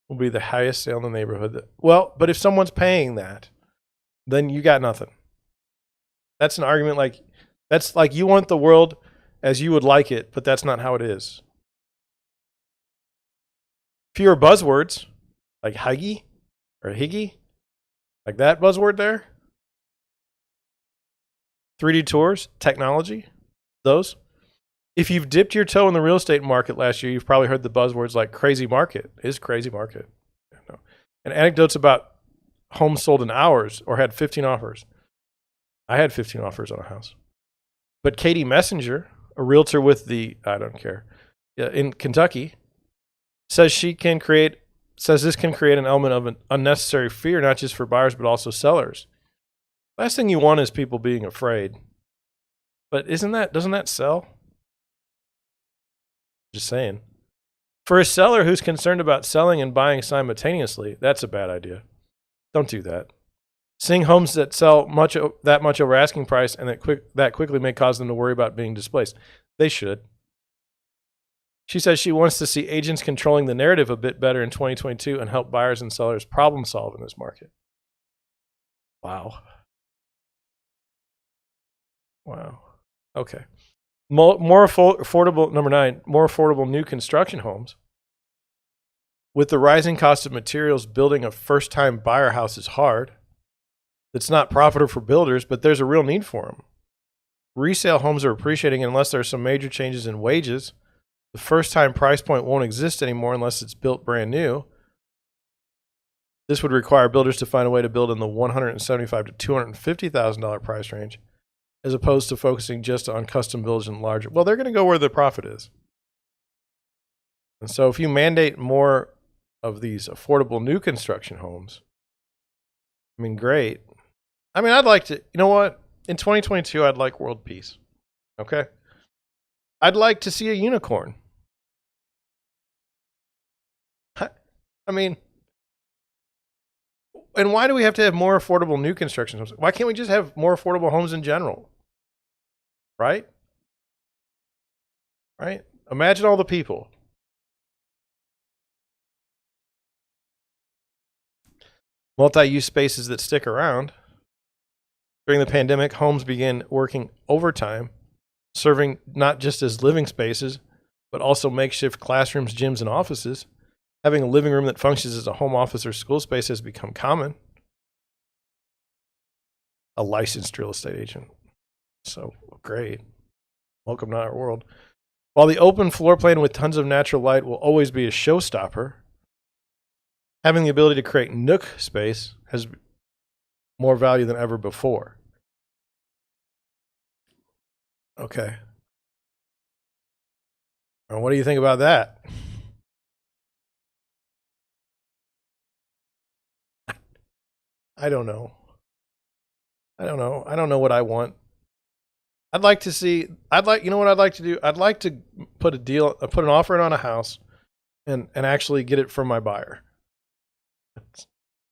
[SPEAKER 1] will be the highest sale in the neighborhood. But if someone's paying that, then you got nothing. That's an argument that's like you want the world as you would like it, but that's not how it is. Fewer buzzwords, like Higgy or Higgy, like that buzzword there. 3D tours, technology, those. If you've dipped your toe in the real estate market last year, you've probably heard the buzzwords like crazy market. Is crazy market. And anecdotes about homes sold in hours or had 15 offers. I had 15 offers on a house. But Katie Messenger, a realtor with in Kentucky, says this can create an element of an unnecessary fear, not just for buyers, but also sellers. Last thing you want is people being afraid. But doesn't that sell? Just saying. For a seller who's concerned about selling and buying simultaneously, that's a bad idea. Don't do that. Seeing homes that sell that much over asking price and that quickly may cause them to worry about being displaced. They should. She says she wants to see agents controlling the narrative a bit better in 2022 and help buyers and sellers problem solve in this market. Wow. Okay. More affordable, number 9, more affordable new construction homes. With the rising cost of materials, building a first-time buyer house is hard. It's not profitable for builders, but there's a real need for them. Resale homes are appreciating unless there are some major changes in wages. The first-time price point won't exist anymore unless it's built brand new. This would require builders to find a way to build in the $175,000 to $250,000 price range, as opposed to focusing just on custom builds and larger. Well, they're going to go where the profit is. And so if you mandate more of these affordable new construction homes, great. I'd like to, in 2022, I'd like world peace. Okay? I'd like to see a unicorn. And why do we have to have more affordable new construction homes? Why can't we just have more affordable homes in general? right? Right? Imagine all the people. Multi-use spaces that stick around. During the pandemic, homes began working overtime, serving not just as living spaces, but also makeshift classrooms, gyms, and offices. Having a living room that functions as a home office or school space has become common. A licensed real estate agent. So great. Welcome to our world. While the open floor plan with tons of natural light will always be a showstopper, having the ability to create nook space has more value than ever before. Okay. Now, what do you think about that? I don't know. I don't know what I want. I'd like to see, you know what I'd like to do? I'd like to put put an offer in on a house and actually get it from my buyer. That's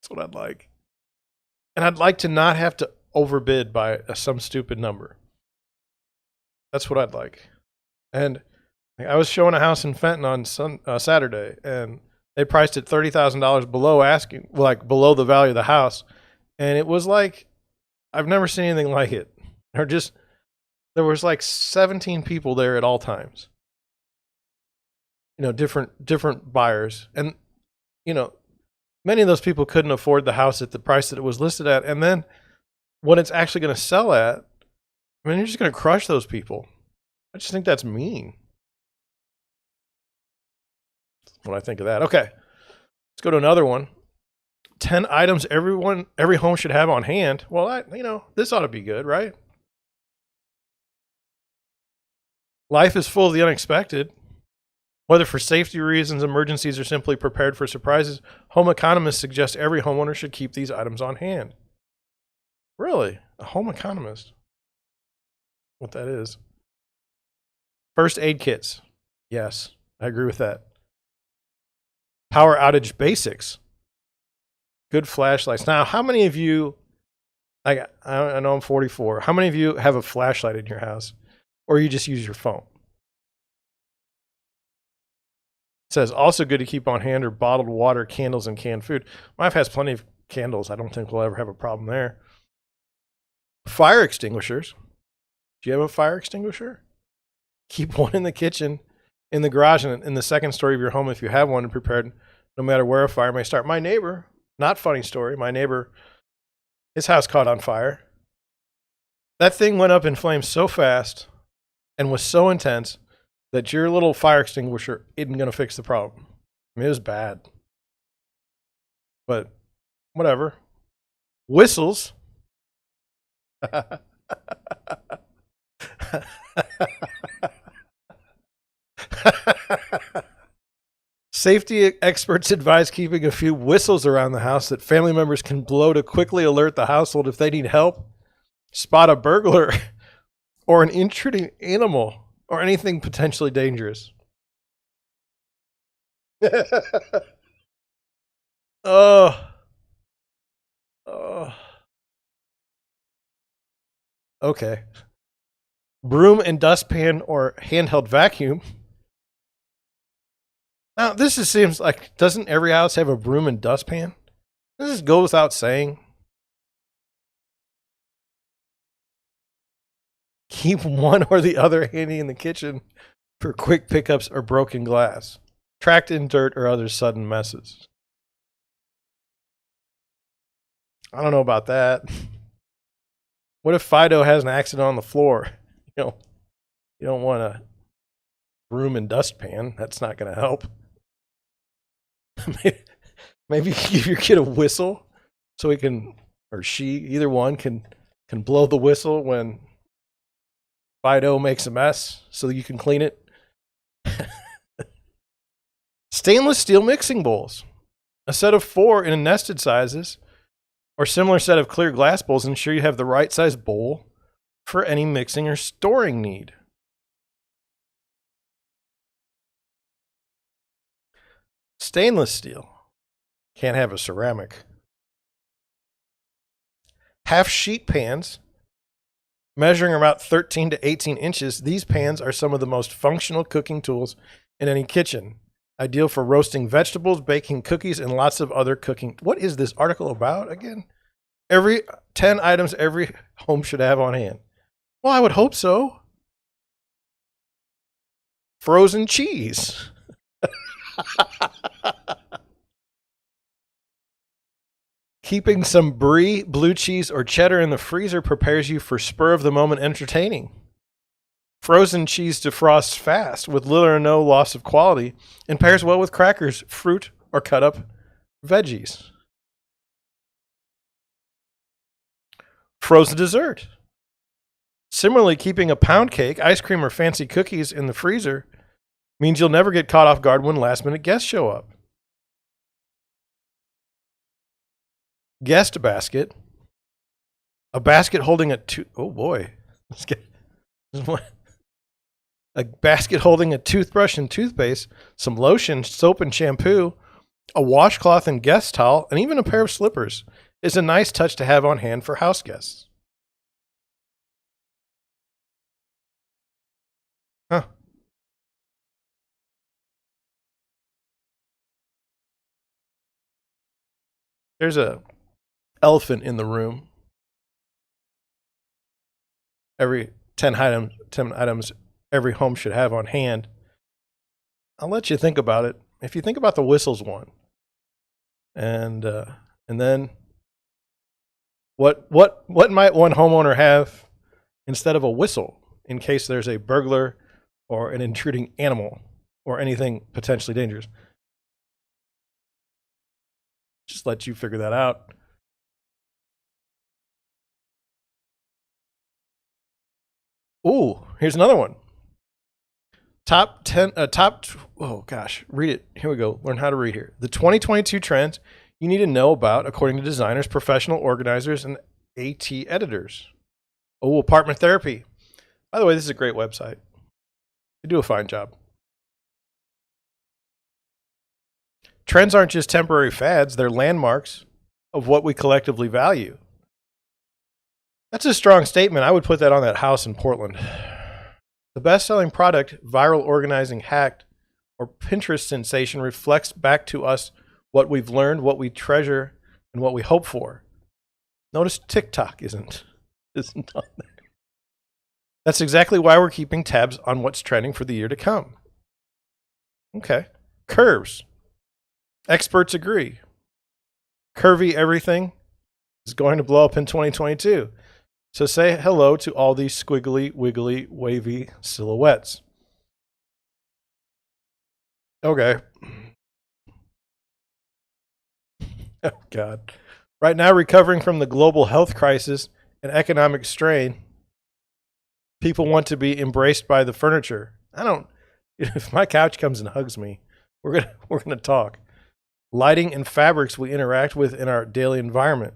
[SPEAKER 1] what I'd like. And I'd like to not have to overbid by some stupid number. That's what I'd like. And I was showing a house in Fenton on Saturday, and they priced it $30,000 below asking, like below the value of the house. And it was like, I've never seen anything like it. There was like 17 people there at all times. You know, different buyers. And, you know, many of those people couldn't afford the house at the price that it was listed at. And then what it's actually going to sell at, I mean, you're just going to crush those people. I just think that's mean. That's what I think of that. Okay, let's go to another one. 10 items every home should have on hand. Well, this ought to be good, right? Life is full of the unexpected. Whether for safety reasons, emergencies, or simply prepared for surprises, home economists suggest every homeowner should keep these items on hand. Really? A home economist? What that is? First aid kits. Yes, I agree with that. Power outage basics. Good flashlights. Now, how many of you, I know I'm 44, how many of you have a flashlight in your house? Or you just use your phone? It says also good to keep on hand are bottled water, candles, and canned food. My wife has plenty of candles. I don't think we'll ever have a problem there. Fire extinguishers. Do you have a fire extinguisher? Keep one in the kitchen, in the garage, and in the second story of your home if you have one, and prepared no matter where a fire may start. My neighbor, not funny story, my neighbor, his house caught on fire. That thing went up in flames so fast and was so intense that your little fire extinguisher isn't going to fix the problem. I mean, it was bad. But whatever. Whistles. Safety experts advise keeping a few whistles around the house that family members can blow to quickly alert the household if they need help, spot a burglar, or an intruding animal, or anything potentially dangerous. Oh. Okay. Broom and dustpan or handheld vacuum. Now, this just seems like, doesn't every house have a broom and dustpan? Does this go without saying? Keep one or the other handy in the kitchen for quick pickups or broken glass, tracked in dirt or other sudden messes. I don't know about that. What if Fido has an accident on the floor? You don't want a broom and dustpan. That's not going to help. Maybe you give your kid a whistle so he can, or she, either one can blow the whistle when Fido makes a mess so you can clean it. Stainless steel mixing bowls. A set of 4 in nested sizes or similar set of clear glass bowls ensure you have the right size bowl for any mixing or storing need. Stainless steel. Can't have a ceramic. Half sheet pans. Measuring about 13 to 18 inches, these pans are some of the most functional cooking tools in any kitchen. Ideal for roasting vegetables, baking cookies, and lots of other cooking. What is this article about again? 10 items every home should have on hand. Well, I would hope so. Frozen cheese. Keeping some brie, blue cheese, or cheddar in the freezer prepares you for spur-of-the-moment entertaining. Frozen cheese defrosts fast with little or no loss of quality and pairs well with crackers, fruit, or cut up veggies. Frozen dessert. Similarly, keeping a pound cake, ice cream, or fancy cookies in the freezer means you'll never get caught off guard when last-minute guests show up. Guest basket. A basket holding a a basket holding a toothbrush and toothpaste, some lotion, soap and shampoo, a washcloth and guest towel, and even a pair of slippers is a nice touch to have on hand for house guests. Huh. There's a elephant in the room. Every 10 items every home should have on hand. I'll let you think about it. If you think about the whistles one, and then what might one homeowner have instead of a whistle in case there's a burglar or an intruding animal or anything potentially dangerous? Just let you figure that out. Ooh, here's another one. Read it. Here we go. Learn how to read here. The 2022 trends you need to know about according to designers, professional organizers, and AT editors. Oh, apartment therapy. By the way, this is a great website. They do a fine job. Trends aren't just temporary fads, they're landmarks of what we collectively value. That's a strong statement. I would put that on that house in Portland. The best-selling product, viral organizing hack, or Pinterest sensation reflects back to us what we've learned, what we treasure, and what we hope for. Notice TikTok isn't on there. That's exactly why we're keeping tabs on what's trending for the year to come. Okay. Curves. Experts agree. Curvy everything is going to blow up in 2022. So say hello to all these squiggly, wiggly, wavy silhouettes. Okay. Oh, God. Right now, recovering from the global health crisis and economic strain, people want to be embraced by the furniture. If my couch comes and hugs me, we're gonna talk. Lighting and fabrics we interact with in our daily environment.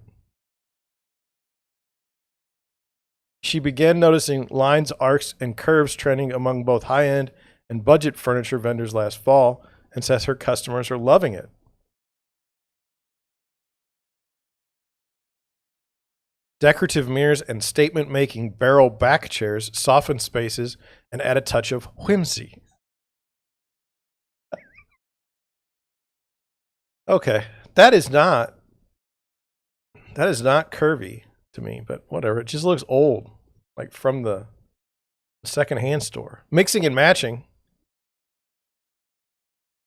[SPEAKER 1] She began noticing lines, arcs, and curves trending among both high-end and budget furniture vendors last fall, and says her customers are loving it. Decorative mirrors and statement-making barrel back chairs soften spaces and add a touch of whimsy. Okay, that is not curvy to me, but whatever. It just looks old, like from the secondhand store. Mixing and matching.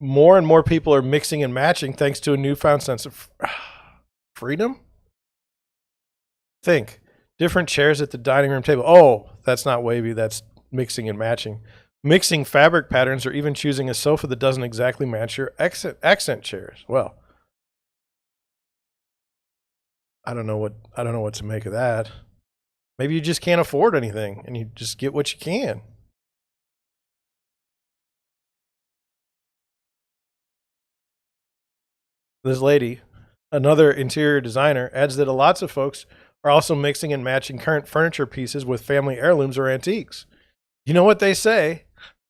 [SPEAKER 1] More and more people are mixing and matching thanks to a newfound sense of freedom. Think. Different chairs at the dining room table. Oh, that's not wavy. That's mixing and matching. Mixing fabric patterns, or even choosing a sofa that doesn't exactly match your accent chairs. Well, I don't know what to make of that. Maybe you just can't afford anything and you just get what you can. This lady, another interior designer, adds that lots of folks are also mixing and matching current furniture pieces with family heirlooms or antiques. You know what they say?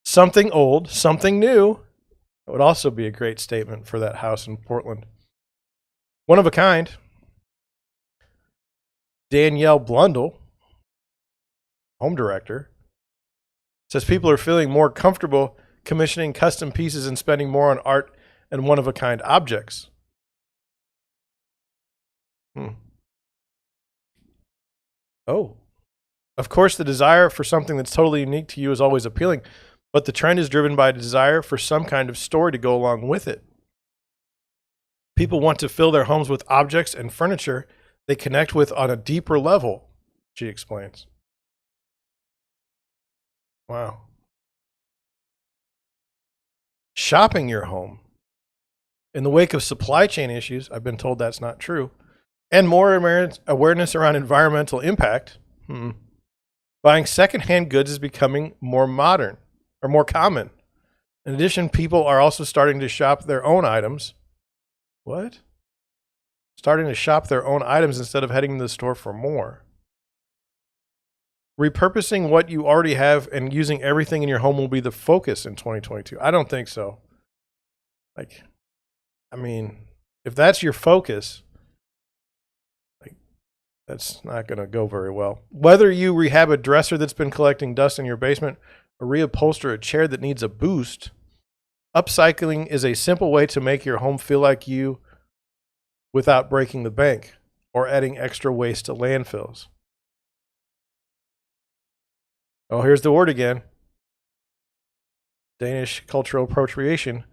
[SPEAKER 1] Something old, something new. That would also be a great statement for that house in Portland. One of a kind. Danielle Blundell home director. It says people are feeling more comfortable commissioning custom pieces and spending more on art and one-of-a-kind objects. Oh. Of course, the desire for something that's totally unique to you is always appealing, but the trend is driven by a desire for some kind of story to go along with it. People want to fill their homes with objects and furniture they connect with on a deeper level, she explains. Wow. Shopping your home. In the wake of supply chain issues, I've been told that's not true, and more awareness around environmental impact, buying secondhand goods is becoming more modern or more common. In addition, people are also starting to shop their own items. What? Starting to shop their own items instead of heading to the store for more. Repurposing what you already have and using everything in your home will be the focus in 2022. I don't think so. If that's your focus, that's not going to go very well. Whether you rehab a dresser that's been collecting dust in your basement or reupholster a chair that needs a boost, upcycling is a simple way to make your home feel like you without breaking the bank or adding extra waste to landfills. Oh, here's the word again. Danish cultural appropriation,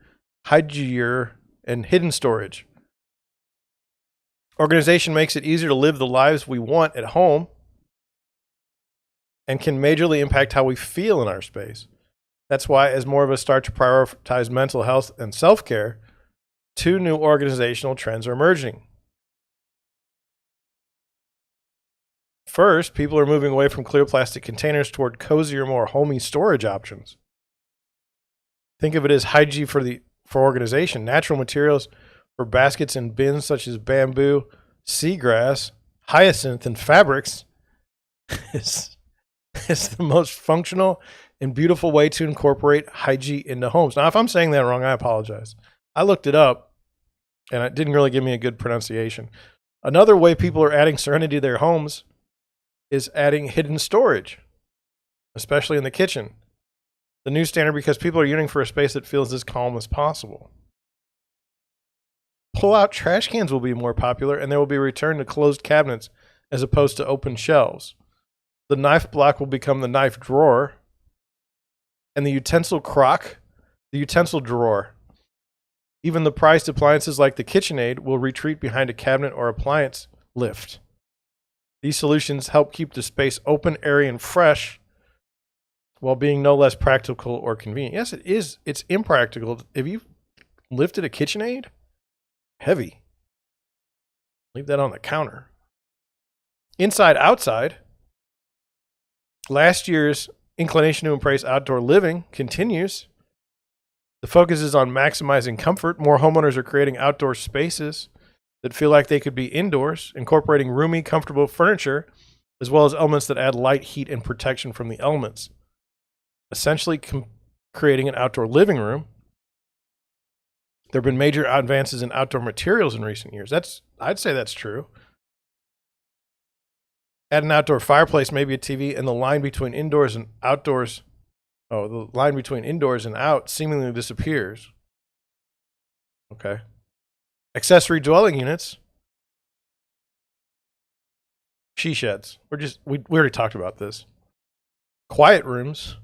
[SPEAKER 1] Ibuyers, and hidden storage. Organization makes it easier to live the lives we want at home and can majorly impact how we feel in our space. That's why, as more of us start to prioritize mental health and self-care, 2 new organizational trends are emerging. First, people are moving away from clear plastic containers toward cozier, more homey storage options. Think of it as hygiene for organization. Natural materials for baskets and bins such as bamboo, seagrass, hyacinth, and fabrics is the most functional and beautiful way to incorporate hygiene into homes. Now, if I'm saying that wrong, I apologize. I looked it up, and it didn't really give me a good pronunciation. Another way people are adding serenity to their homes is adding hidden storage, especially in the kitchen. The new standard because people are yearning for a space that feels as calm as possible. Pull-out trash cans will be more popular, and they will be returned to closed cabinets as opposed to open shelves. The knife block will become the knife drawer, and the utensil drawer. Even the prized appliances like the KitchenAid will retreat behind a cabinet or appliance lift. These solutions help keep the space open, airy, and fresh while being no less practical or convenient. Yes, it is. It's impractical. If you lifted a KitchenAid, heavy. Leave that on the counter. Inside, outside. Last year's inclination to embrace outdoor living continues. The focus is on maximizing comfort. More homeowners are creating outdoor spaces that feel like they could be indoors, incorporating roomy, comfortable furniture, as well as elements that add light, heat, and protection from the elements. Essentially creating an outdoor living room. There have been major advances in outdoor materials in recent years. I'd say that's true. Add an outdoor fireplace, maybe a TV, and the line between indoors and outdoors, the line between indoors and out seemingly disappears. Okay. Accessory dwelling units. She sheds. We already talked about this. Quiet rooms.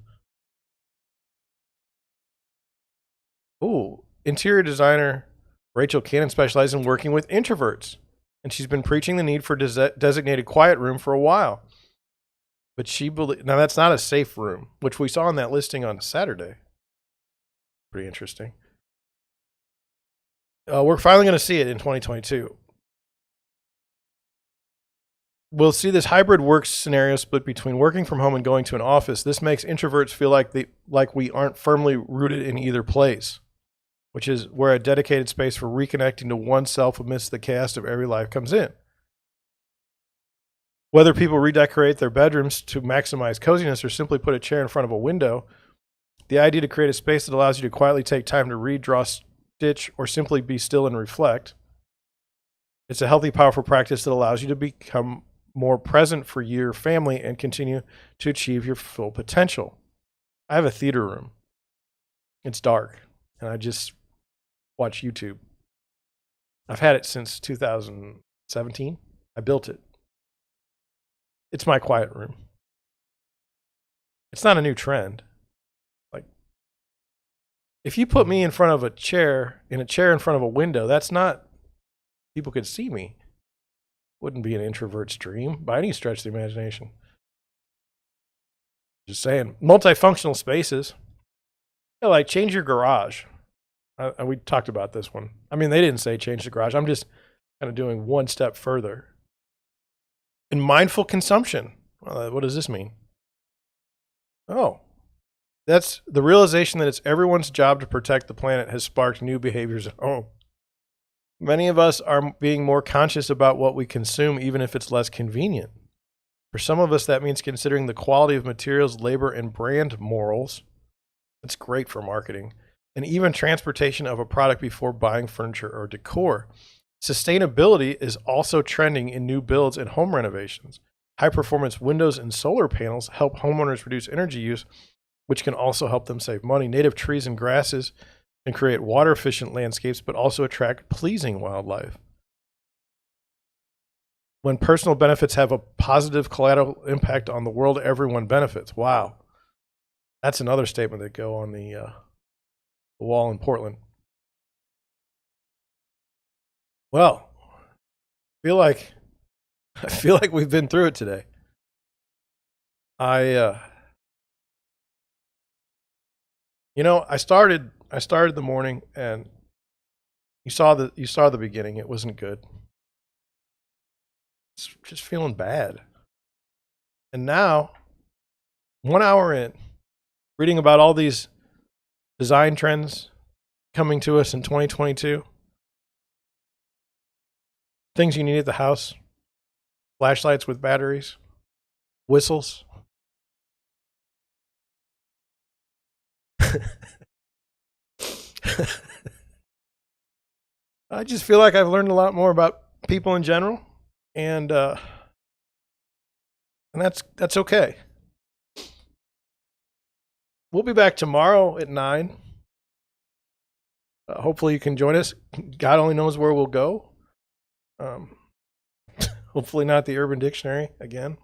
[SPEAKER 1] Ooh. Interior designer Rachel Cannon specializes in working with introverts, and she's been preaching the need for designated quiet room for a while. But now that's not a safe room, which we saw in that listing on Saturday. Pretty interesting. We're finally going to see it in 2022. We'll see this hybrid work scenario split between working from home and going to an office. This makes introverts feel like we aren't firmly rooted in either place, which is where a dedicated space for reconnecting to oneself amidst the chaos of every life comes in. Whether people redecorate their bedrooms to maximize coziness or simply put a chair in front of a window, the idea to create a space that allows you to quietly take time to read, draw, stitch, or simply be still and reflect. It's a healthy, powerful practice that allows you to become more present for your family and continue to achieve your full potential. I have a theater room. It's dark, and I just watch YouTube. I've had it since 2017. I built it. It's my quiet room. It's not a new trend. Like, if you put me in front of a chair in front of a window, that's not, people could see me. Wouldn't be an introvert's dream by any stretch of the imagination. Just saying. Multifunctional spaces. Yeah, like change your garage. We talked about this one. I mean, they didn't say change the garage. I'm just kind of doing one step further. And mindful consumption. Well, what does this mean? Oh, that's the realization that it's everyone's job to protect the planet has sparked new behaviors at home. Many of us are being more conscious about what we consume, even if it's less convenient. For some of us, that means considering the quality of materials, labor, and brand morals. That's great for marketing. And even transportation of a product before buying furniture or decor. Sustainability is also trending in new builds and home renovations. High-performance windows and solar panels help homeowners reduce energy use, which can also help them save money. Native trees and grasses can create water-efficient landscapes, but also attract pleasing wildlife. When personal benefits have a positive collateral impact on the world, everyone benefits. Wow. That's another statement that go on the wall in Portland. Well, I feel like we've been through it today. I started the morning, and you saw the beginning. It wasn't good. It's just feeling bad. And now, 1 hour in, reading about all these design trends coming to us in 2022. Things you need at the house. Flashlights with batteries. Whistles. I just feel like I've learned a lot more about people in general, and that's okay. We'll be back tomorrow at 9. Hopefully you can join us. God only knows where we'll go. Hopefully not the Urban Dictionary again.